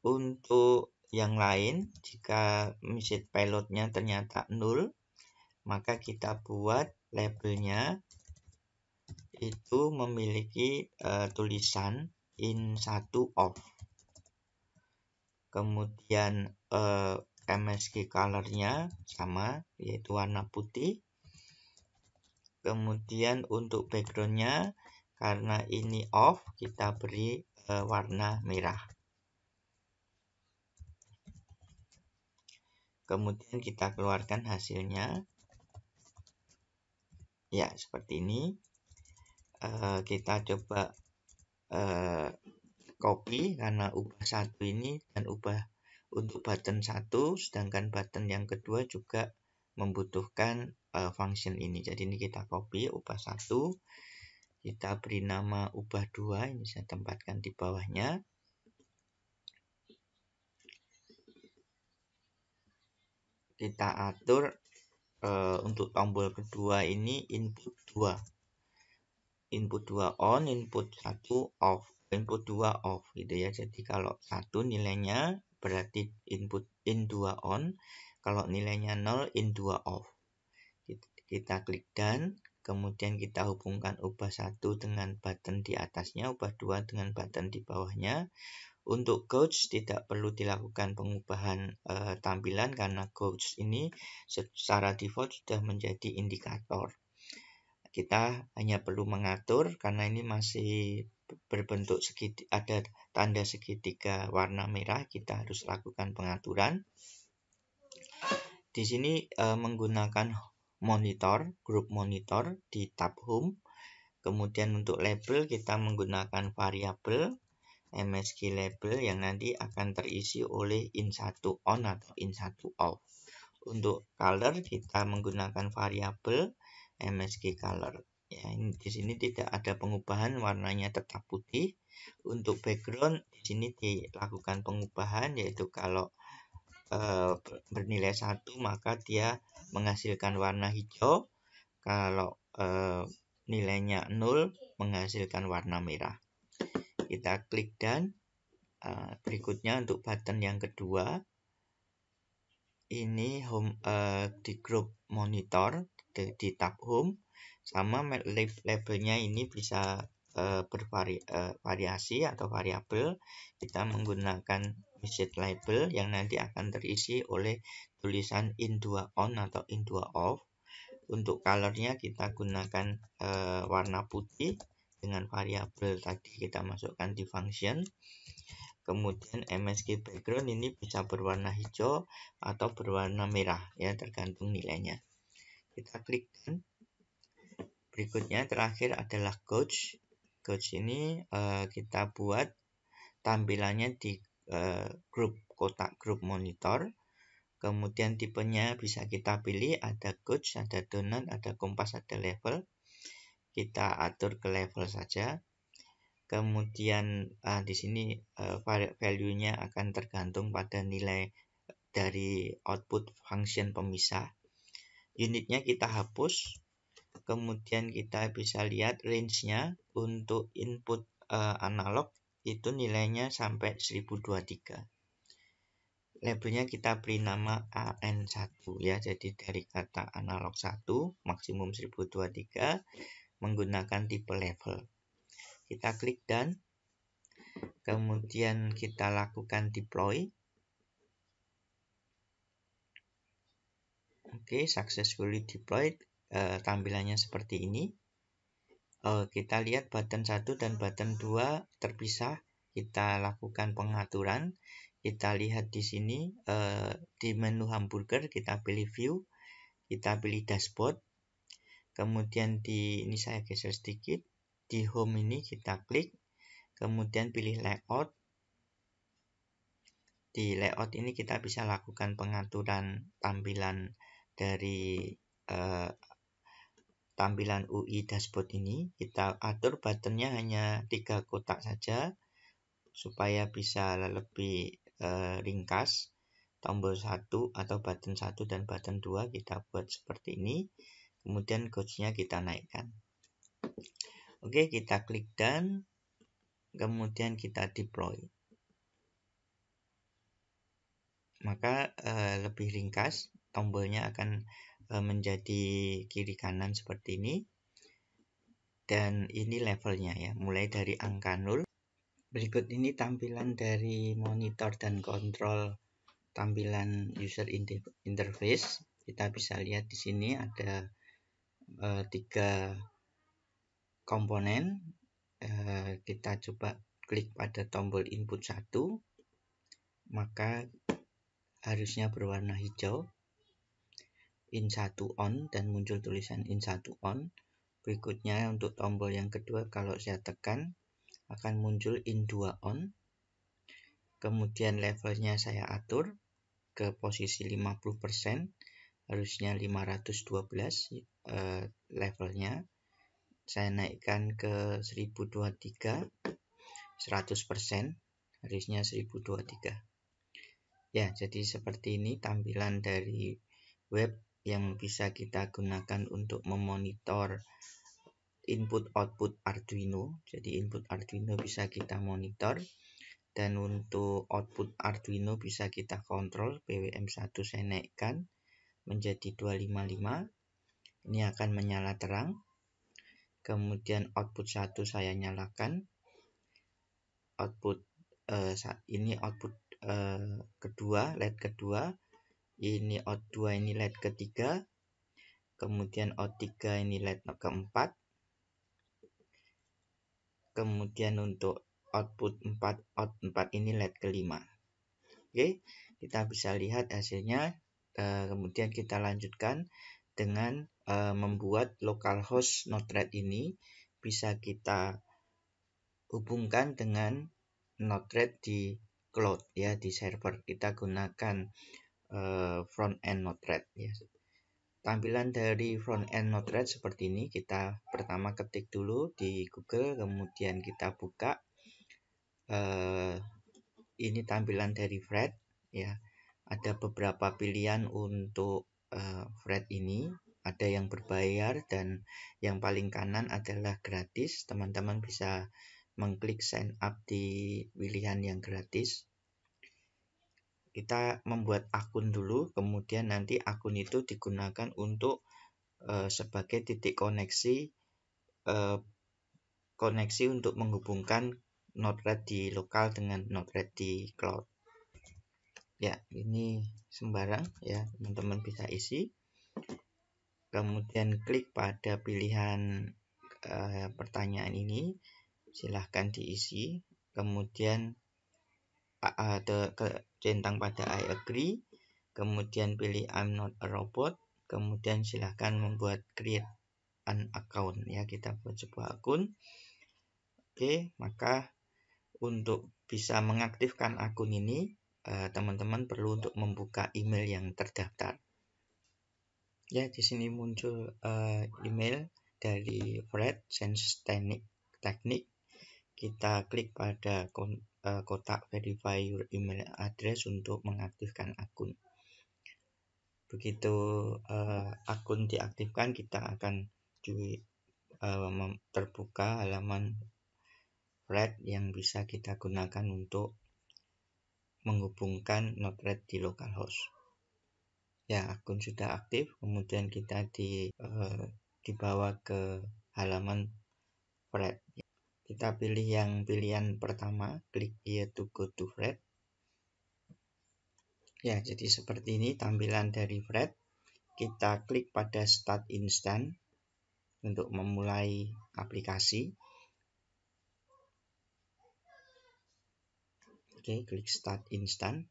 Untuk yang lain, jika message pilotnya ternyata 0, maka kita buat labelnya itu memiliki tulisan in1 off. Kemudian MSG colornya sama, yaitu warna putih. Kemudian untuk backgroundnya karena ini off, kita beri warna merah. Kemudian kita keluarkan hasilnya. Ya, seperti ini. Kita coba copy karena ubah 1 ini dan ubah untuk button 1, sedangkan button yang kedua juga membutuhkan function ini. Jadi ini kita copy ubah 1, kita beri nama ubah 2, ini saya tempatkan di bawahnya. Kita atur untuk tombol kedua ini input 2. Input 2 on, input 1 off. Input 2 off gitu ya. Jadi kalau 1 nilainya berarti input in 2 on. Kalau nilainya 0 in 2 off. Kita klik done. Kemudian kita hubungkan ubah 1 dengan button di atasnya, ubah 2 dengan button di bawahnya. Untuk gauge tidak perlu dilakukan pengubahan tampilan karena gauge ini secara default sudah menjadi indikator. Kita hanya perlu mengatur karena ini masih berbentuk ada tanda segitiga warna merah, kita harus lakukan pengaturan. Di sini menggunakan monitor, grup monitor di tab home. Kemudian untuk label kita menggunakan variabel MSG label yang nanti akan terisi oleh in1 on atau in1 off. Untuk color kita menggunakan variabel MSG color. Ya, ini di sini tidak ada pengubahan, warnanya tetap putih. Untuk background di sini dilakukan pengubahan, yaitu kalau bernilai 1 maka dia menghasilkan warna hijau. Kalau nilainya 0 menghasilkan warna merah. kita klik done. Berikutnya untuk button yang kedua, ini home di grup monitor di tab home, sama labelnya ini bisa bervariasi atau variabel. Kita menggunakan widget label yang nanti akan terisi oleh tulisan in2 on atau in2 off. Untuk colornya kita gunakan warna putih dengan variabel tadi kita masukkan di function. Kemudian MSG background ini bisa berwarna hijau atau berwarna merah, ya, tergantung nilainya. Kita klik done. Berikutnya terakhir adalah gauge. Gauge ini kita buat tampilannya di kotak grup monitor. Kemudian tipenya bisa kita pilih, ada gauge, ada donut, ada kompas, ada level. Kita atur ke level saja. Kemudian di sini value-nya akan tergantung pada nilai dari output function pemisah. Unitnya kita hapus. Kemudian kita bisa lihat range-nya untuk input analog itu nilainya sampai 1023. Labelnya kita beri nama AN1, ya. Jadi dari kata analog 1 maksimum 1023 menggunakan tipe level. Kita klik done. Kemudian kita lakukan deploy. Oke, successfully deployed. Tampilannya seperti ini. Kita lihat button 1 dan button 2 terpisah. Kita lakukan pengaturan. Kita lihat di sini di menu hamburger kita pilih view, kita pilih dashboard. Kemudian ini saya geser sedikit. Di home ini kita klik. Kemudian pilih layout. Di layout ini kita bisa lakukan pengaturan tampilan dari tampilan UI dashboard ini. Kita atur buttonnya hanya 3 kotak saja supaya bisa lebih ringkas. Tombol 1 atau button 1 dan button 2 kita buat seperti ini. Kemudian gauge-nya kita naikkan. Oke, kita klik done. Kemudian kita deploy. Maka lebih ringkas, tombolnya akan menjadi kiri kanan seperti ini. Dan ini levelnya, ya, mulai dari angka 0. Berikut ini tampilan dari monitor dan kontrol tampilan user interface. Kita bisa lihat di sini ada 3 komponen. Kita coba klik pada tombol input 1, maka harusnya berwarna hijau, in1 on, dan muncul tulisan in1 on. Berikutnya untuk tombol yang kedua, kalau saya tekan akan muncul in2 on. Kemudian levelnya saya atur ke posisi 50%, harusnya 512 levelnya. Saya naikkan ke 1023, 100%, harusnya 1023. Ya, jadi seperti ini tampilan dari web yang bisa kita gunakan untuk memonitor input-output Arduino. Jadi input Arduino bisa kita monitor, dan untuk output Arduino bisa kita kontrol. PWM1 saya naikkan menjadi 255. Ini akan menyala terang. Kemudian output 1 saya nyalakan. Ini output kedua, LED kedua. Ini out 2, ini LED ketiga. Kemudian out 3 ini LED keempat. Kemudian untuk output 4, out 4 ini LED kelima. Oke, kita bisa lihat hasilnya. Kemudian kita lanjutkan dengan membuat localhost Node-RED ini bisa kita hubungkan dengan Node-RED di cloud, ya, di server. Kita gunakan front end Node-RED, ya. Tampilan dari front end Node-RED seperti ini. Kita pertama ketik dulu di Google, kemudian kita buka. Ini tampilan dari Thread, ya. Ada beberapa pilihan untuk Thread ini. Ada yang berbayar dan yang paling kanan adalah gratis. Teman-teman bisa mengklik sign up di pilihan yang gratis. Kita membuat akun dulu, kemudian nanti akun itu digunakan untuk sebagai titik koneksi untuk menghubungkan Node-RED di lokal dengan Node-RED di cloud. Ya, ini sembarang ya, teman-teman bisa isi. Kemudian klik pada pilihan pertanyaan ini, silahkan diisi. Kemudian centang pada I agree, kemudian pilih I'm not a robot, kemudian silahkan membuat create an account ya, kita buat sebuah akun. Oke, maka untuk bisa mengaktifkan akun ini teman-teman perlu untuk membuka email yang terdaftar. Ya, di sini muncul email dari Fred Sense Teknik. Kita klik pada kotak verify your email address untuk mengaktifkan akun. Begitu akun diaktifkan, kita akan terbuka halaman Fred yang bisa kita gunakan untuk menghubungkan Node-RED di localhost. Ya, akun sudah aktif, kemudian kita dibawa ke halaman Fred. Kita pilih yang pilihan pertama, klik here to go to Fred. Ya, jadi seperti ini tampilan dari Fred. Kita klik pada Start Instant untuk memulai aplikasi. Oke, klik Start Instant.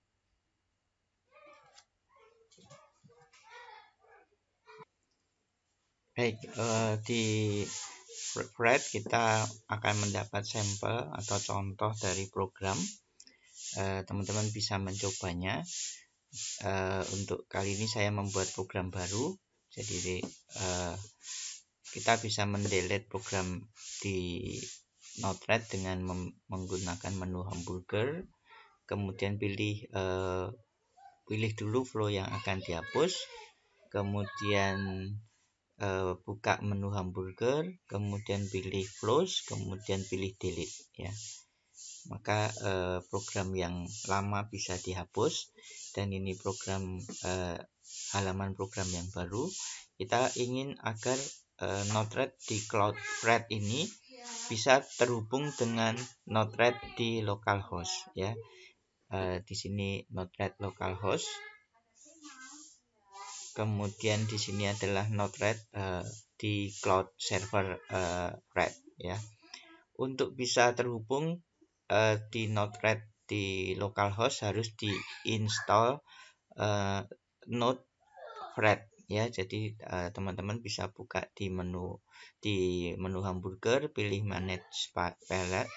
Baik, di Fred kita akan mendapat sampel atau contoh dari program. Teman-teman bisa mencobanya. Untuk kali ini saya membuat program baru, jadi kita bisa mendelete program di Node-RED dengan menggunakan menu hamburger, kemudian pilih dulu flow yang akan dihapus, kemudian buka menu hamburger, kemudian pilih flows, kemudian pilih delete ya. Maka program yang lama bisa dihapus, dan ini program halaman program yang baru. Kita ingin agar Node-RED di cloud Fred ini bisa terhubung dengan Node-RED di localhost ya. Di sini Node-RED localhost. Kemudian di sini adalah Node-RED di cloud server Fred ya. Untuk bisa terhubung di Node-RED di localhost harus diinstal Node-RED ya. Jadi teman-teman bisa buka di menu hamburger, pilih manage palette,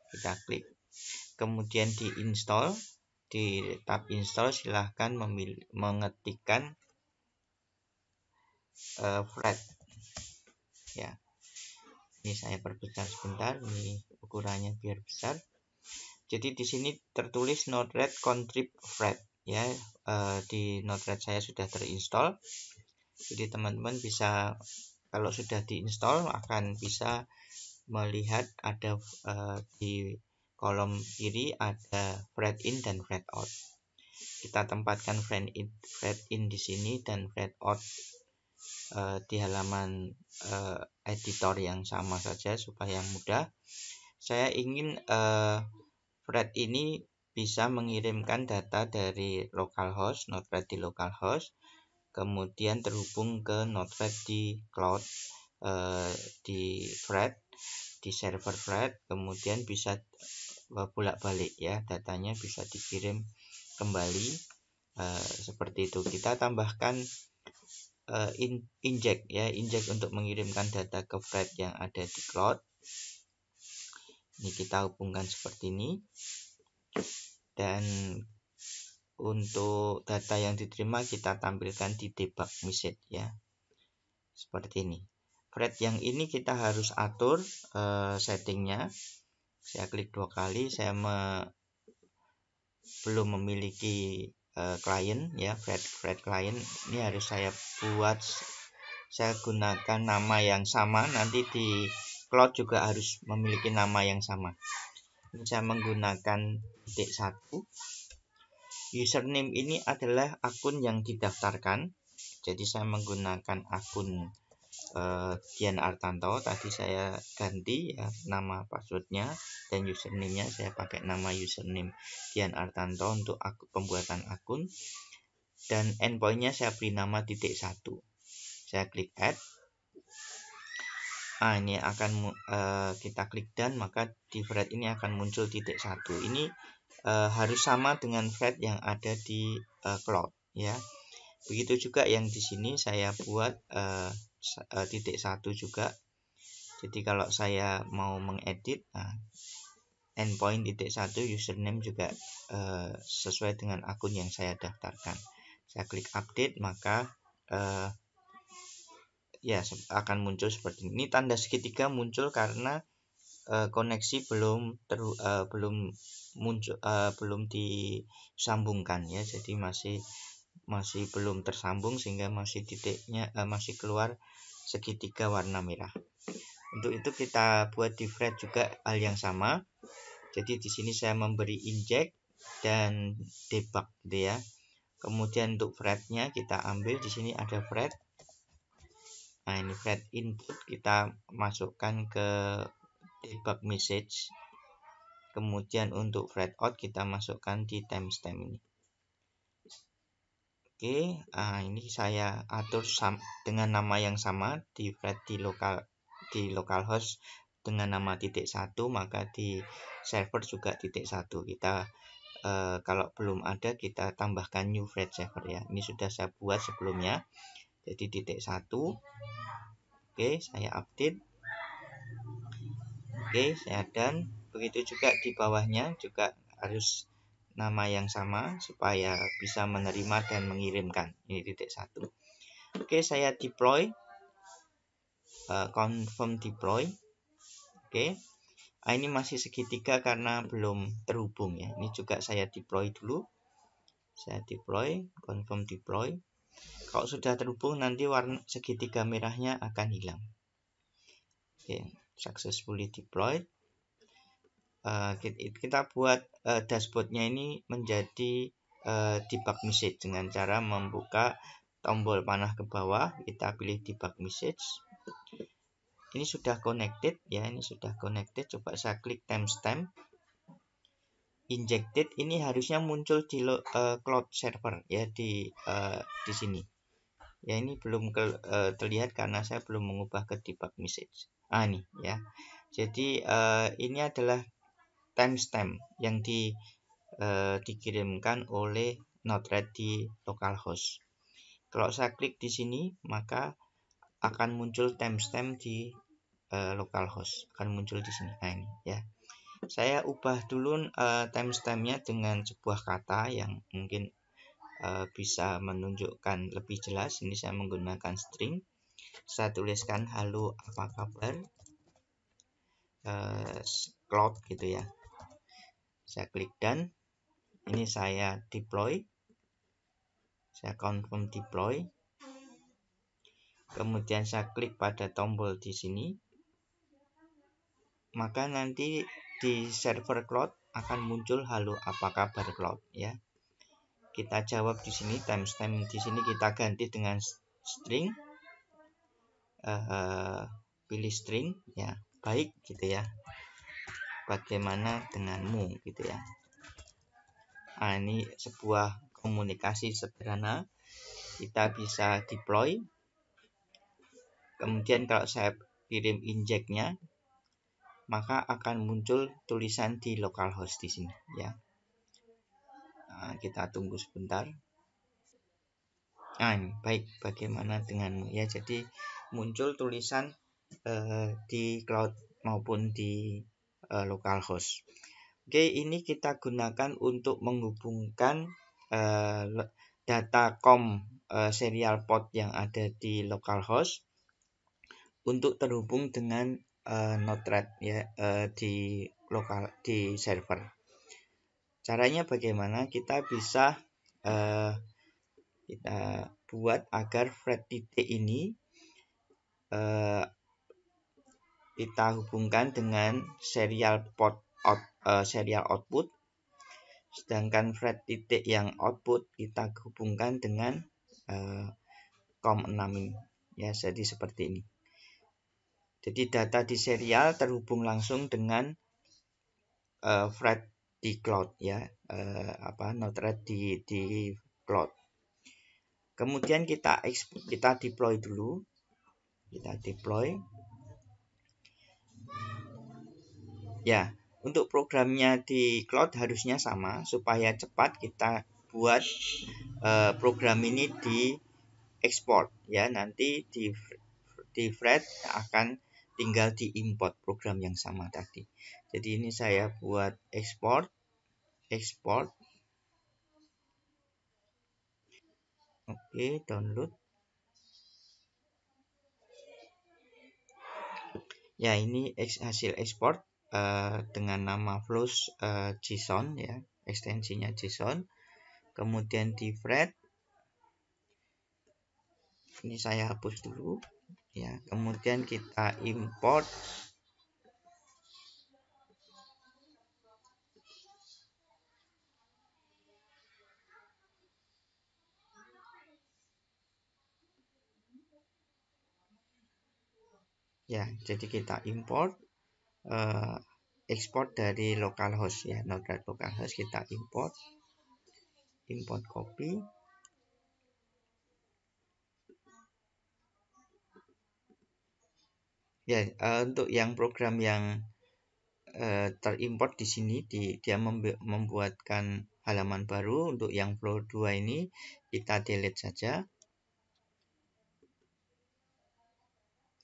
kita klik, kemudian diinstal. Di tab install silahkan mengetikkan Fred ya. Ini saya perbesar sebentar, ini ukurannya biar besar. Jadi di sini tertulis Node-RED contrib Fred ya. Di Node-RED saya sudah terinstall. Jadi teman-teman bisa, kalau sudah diinstal, akan bisa melihat ada di kolom kiri ada Fred in dan Fred out. Kita tempatkan Fred in di sini dan Fred out di halaman editor yang sama saja supaya mudah. Saya ingin Fred ini bisa mengirimkan data dari localhost, Node-RED di localhost, kemudian terhubung ke Node-RED di cloud di Fred, di server Fred, kemudian bisa bolak-balik ya, datanya bisa dikirim kembali seperti itu. Kita tambahkan inject ya, inject untuk mengirimkan data ke Fred yang ada di cloud. Ini kita hubungkan seperti ini, dan untuk data yang diterima kita tampilkan di debug message ya, seperti ini. Fred yang ini kita harus atur settingnya. Saya klik 2 kali, saya belum memiliki klien ya, Fred client. Ini harus saya buat, saya gunakan nama yang sama, nanti di cloud juga harus memiliki nama yang sama. Ini saya menggunakan .1. Username ini adalah akun yang didaftarkan. Jadi saya menggunakan akun Dian Artanto. Tadi saya ganti ya nama passwordnya, dan username-nya saya pakai nama username Dian Artanto untuk pembuatan akun, dan endpoint-nya saya beri nama .1. Saya klik add. Ini akan kita klik dan maka di thread ini akan muncul .1. Ini harus sama dengan thread yang ada di cloud ya. Begitu juga yang di sini saya buat .1 juga. Jadi kalau saya mau mengedit, endpoint .1 username juga sesuai dengan akun yang saya daftarkan. Saya klik update, maka ya akan muncul seperti ini. Tanda segitiga muncul karena koneksi belum disambungkan ya. Jadi masih belum tersambung, sehingga masih titiknya masih keluar segitiga warna merah. Untuk itu kita buat di thread juga hal yang sama. Jadi di sini saya memberi inject dan debug gitu ya. Kemudian untuk threadnya kita ambil, di sini ada thread. Nah, ini thread input kita masukkan ke debug message. Kemudian untuk thread out kita masukkan di timestamp ini. Oke, ini saya atur dengan nama yang sama di thread di localhost dengan nama .1, maka di server juga .1. Kita kalau belum ada kita tambahkan new thread server ya. Ini sudah saya buat sebelumnya. Jadi .1. Oke, saya update. Oke, saya done. Begitu juga di bawahnya juga harus nama yang sama supaya bisa menerima dan mengirimkan. Ini .1. Oke, saya deploy, confirm deploy. Oke, ini masih segitiga karena belum terhubung ya. Ini juga saya deploy dulu. Saya deploy, confirm deploy. Kalau sudah terhubung nanti warna segitiga merahnya akan hilang. Oke, successfully deployed. Kita buat dashboardnya ini menjadi debug message dengan cara membuka tombol panah ke bawah, kita pilih debug message. Ini sudah connected ya, ini sudah connected. Coba saya klik timestamp. Injected ini harusnya muncul di cloud server ya, di sini. Ya, ini belum terlihat karena saya belum mengubah ke debug message. Ini ya. Jadi ini adalah timestamp yang dikirimkan oleh Node-RED di localhost. Kalau saya klik di sini, maka akan muncul timestamp di localhost, akan muncul di sini. Nah, ini ya. Saya ubah dulu timestampnya dengan sebuah kata yang mungkin bisa menunjukkan lebih jelas. Ini saya menggunakan string. Saya tuliskan halo apa kabar, cloud gitu ya. Saya klik done. Ini saya deploy. Saya confirm deploy. Kemudian saya klik pada tombol di sini. Maka nanti di server cloud akan muncul halo apa kabar cloud ya. Kita jawab di sini, timestamp di sini kita ganti dengan string. Pilih string ya, baik gitu ya. Bagaimana denganmu gitu ya. Ini sebuah komunikasi sederhana. Kita bisa deploy. Kemudian kalau saya kirim injectnya, maka akan muncul tulisan di localhost di sini ya. Kita tunggu sebentar. Ini baik, bagaimana denganmu ya. Jadi muncul tulisan di cloud maupun di localhost. Oke, ini kita gunakan untuk menghubungkan data serial port yang ada di localhost untuk terhubung dengan Node-RED ya, di server. Caranya bagaimana? Kita bisa kita buat agar thread titik ini kita hubungkan dengan serial serial output, sedangkan fret titik yang output kita hubungkan dengan COM6 ini ya. Jadi seperti ini. Jadi data di serial terhubung langsung dengan fret di cloud ya, node RED di cloud. Kemudian kita deploy dulu. Kita deploy. Ya, untuk programnya di cloud harusnya sama. Supaya cepat kita buat program ini di export ya. Nanti di fret akan tinggal diimport program yang sama tadi. Jadi ini saya buat export. Oke, download. Ya, ini hasil export dengan nama flows JSON ya, ekstensinya JSON. Kemudian di fret. Ini saya hapus dulu ya. Kemudian kita import. Ya, jadi kita import export dari localhost ya, node localhost kita import copy. Ya, untuk yang program yang terimport di sini dia membuatkan halaman baru. Untuk yang flow 2 ini kita delete saja.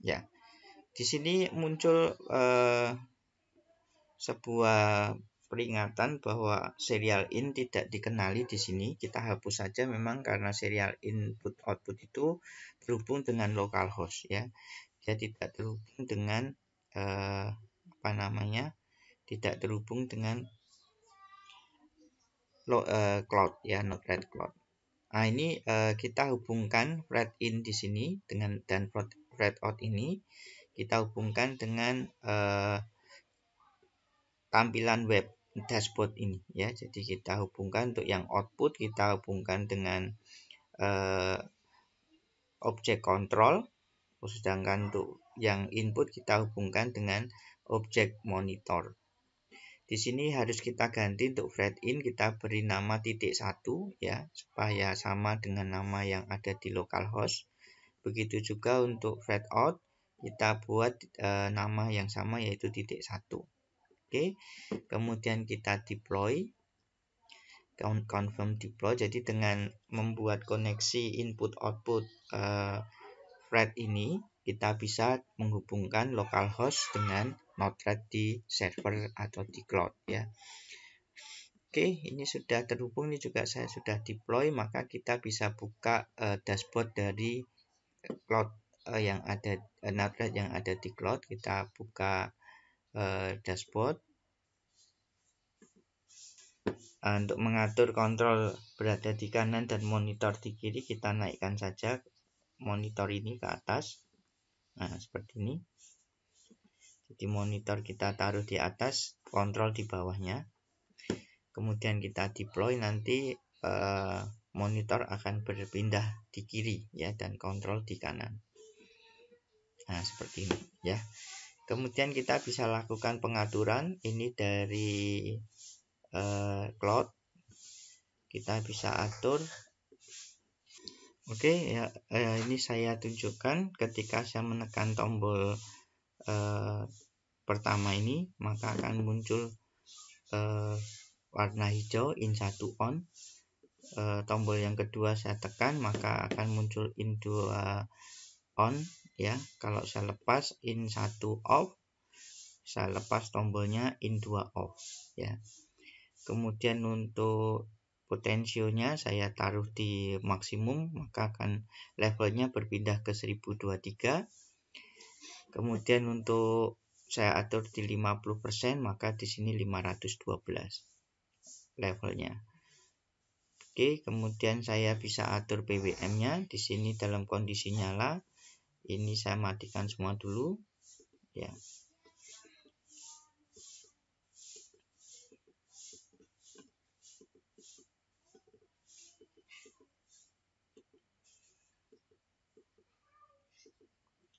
Ya. Di sini muncul sebuah peringatan bahwa serial in tidak dikenali di sini. Kita hapus saja memang karena serial input output itu terhubung dengan localhost ya. Dia tidak terhubung dengan tidak terhubung dengan cloud ya, node RED cloud. Nah, ini kita hubungkan fret in di sini dan fret out ini kita hubungkan dengan tampilan web dashboard ini ya. Jadi kita hubungkan untuk yang output kita hubungkan dengan objek control, sedangkan untuk yang input kita hubungkan dengan objek monitor. Di sini harus kita ganti untuk fret in, kita beri nama .1 ya, supaya sama dengan nama yang ada di localhost. Begitu juga untuk fret out, kita buat nama yang sama yaitu .1. Oke, kemudian kita deploy, confirm deploy. Jadi dengan membuat koneksi input output fret ini, kita bisa menghubungkan localhost dengan node RED di server atau di cloud ya. Oke, ini sudah terhubung, ini juga saya sudah deploy, maka kita bisa buka dashboard dari cloud yang ada node RED yang ada di cloud. Kita buka dashboard. Untuk mengatur kontrol berada di kanan dan monitor di kiri, kita naikkan saja monitor ini ke atas. Nah, seperti ini. Jadi monitor kita taruh di atas, kontrol di bawahnya. Kemudian kita deploy, nanti monitor akan berpindah di kiri ya, dan kontrol di kanan. Nah, seperti ini ya. Kemudian kita bisa lakukan pengaturan ini dari cloud. Kita bisa atur. Oke ya, ini saya tunjukkan ketika saya menekan tombol pertama ini, maka akan muncul warna hijau in 1 on. Tombol yang kedua saya tekan, maka akan muncul in 2 on ya. Kalau saya lepas in 1 off, saya lepas tombolnya in 2 off ya. Kemudian untuk potensionya saya taruh di maksimum, maka akan levelnya berpindah ke 1023. Kemudian untuk saya atur di 50%, maka di sini 512 levelnya. Oke, kemudian saya bisa atur PWM-nya di sini dalam kondisi nyala. Ini saya matikan semua dulu ya.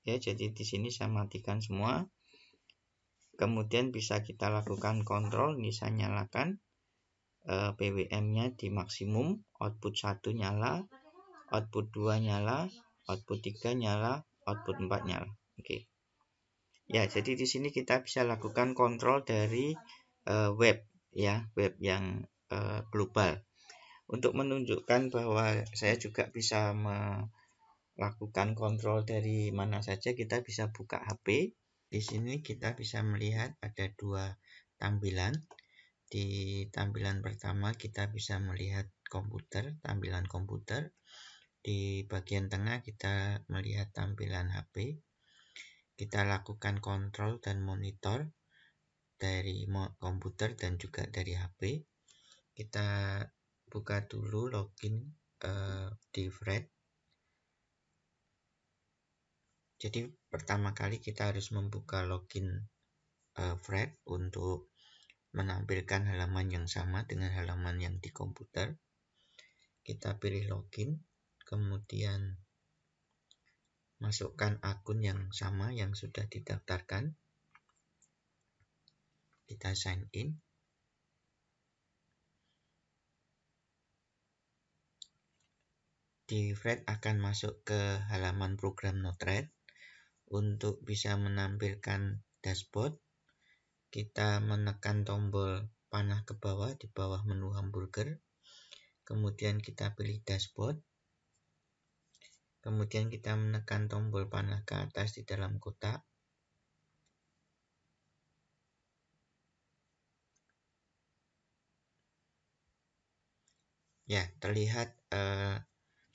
ya. Jadi di sini saya matikan semua. Kemudian bisa kita lakukan kontrol, ini saya nyalakan PWM-nya di maksimum, output 1 nyala, output 2 nyala, output 3 nyala, output 4 nyala. Oke. Ya, jadi di sini kita bisa lakukan kontrol dari web, ya, web yang global. Untuk menunjukkan bahwa saya juga bisa melakukan kontrol dari mana saja, kita bisa buka HP. Di sini kita bisa melihat ada dua tampilan. Di tampilan pertama kita bisa melihat komputer, tampilan komputer. Di bagian tengah kita melihat tampilan HP. Kita lakukan kontrol dan monitor dari komputer dan juga dari HP. Kita buka dulu login di Fred. Jadi pertama kali kita harus membuka login Fred untuk menampilkan halaman yang sama dengan halaman yang di komputer. Kita pilih login, kemudian masukkan akun yang sama yang sudah didaftarkan. Kita sign in. Di Fred akan masuk ke halaman program Node-RED. Untuk bisa menampilkan dashboard, kita menekan tombol panah ke bawah di bawah menu hamburger. Kemudian kita pilih dashboard. Kemudian kita menekan tombol panah ke atas di dalam kotak. Ya, terlihat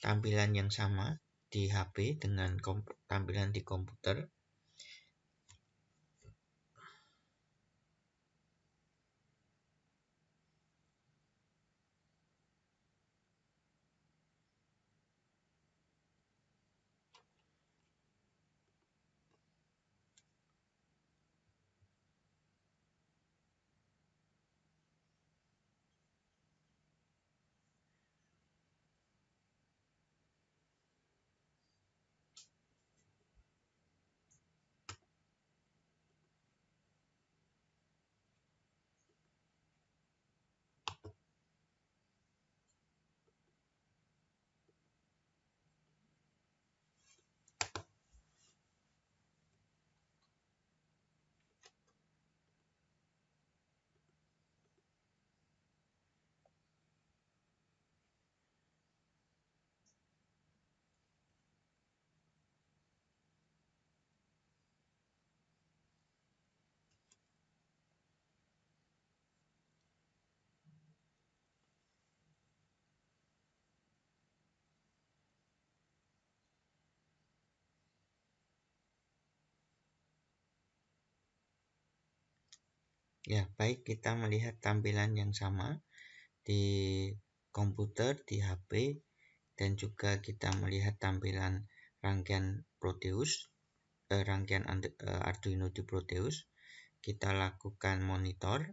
tampilan yang sama di HP dengan tampilan di komputer. Ya, baik, kita melihat tampilan yang sama di komputer, di HP, dan juga kita melihat tampilan rangkaian Proteus, rangkaian Arduino di Proteus. Kita lakukan monitor.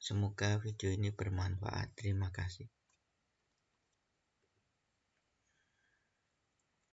Semoga video ini bermanfaat. Terima kasih.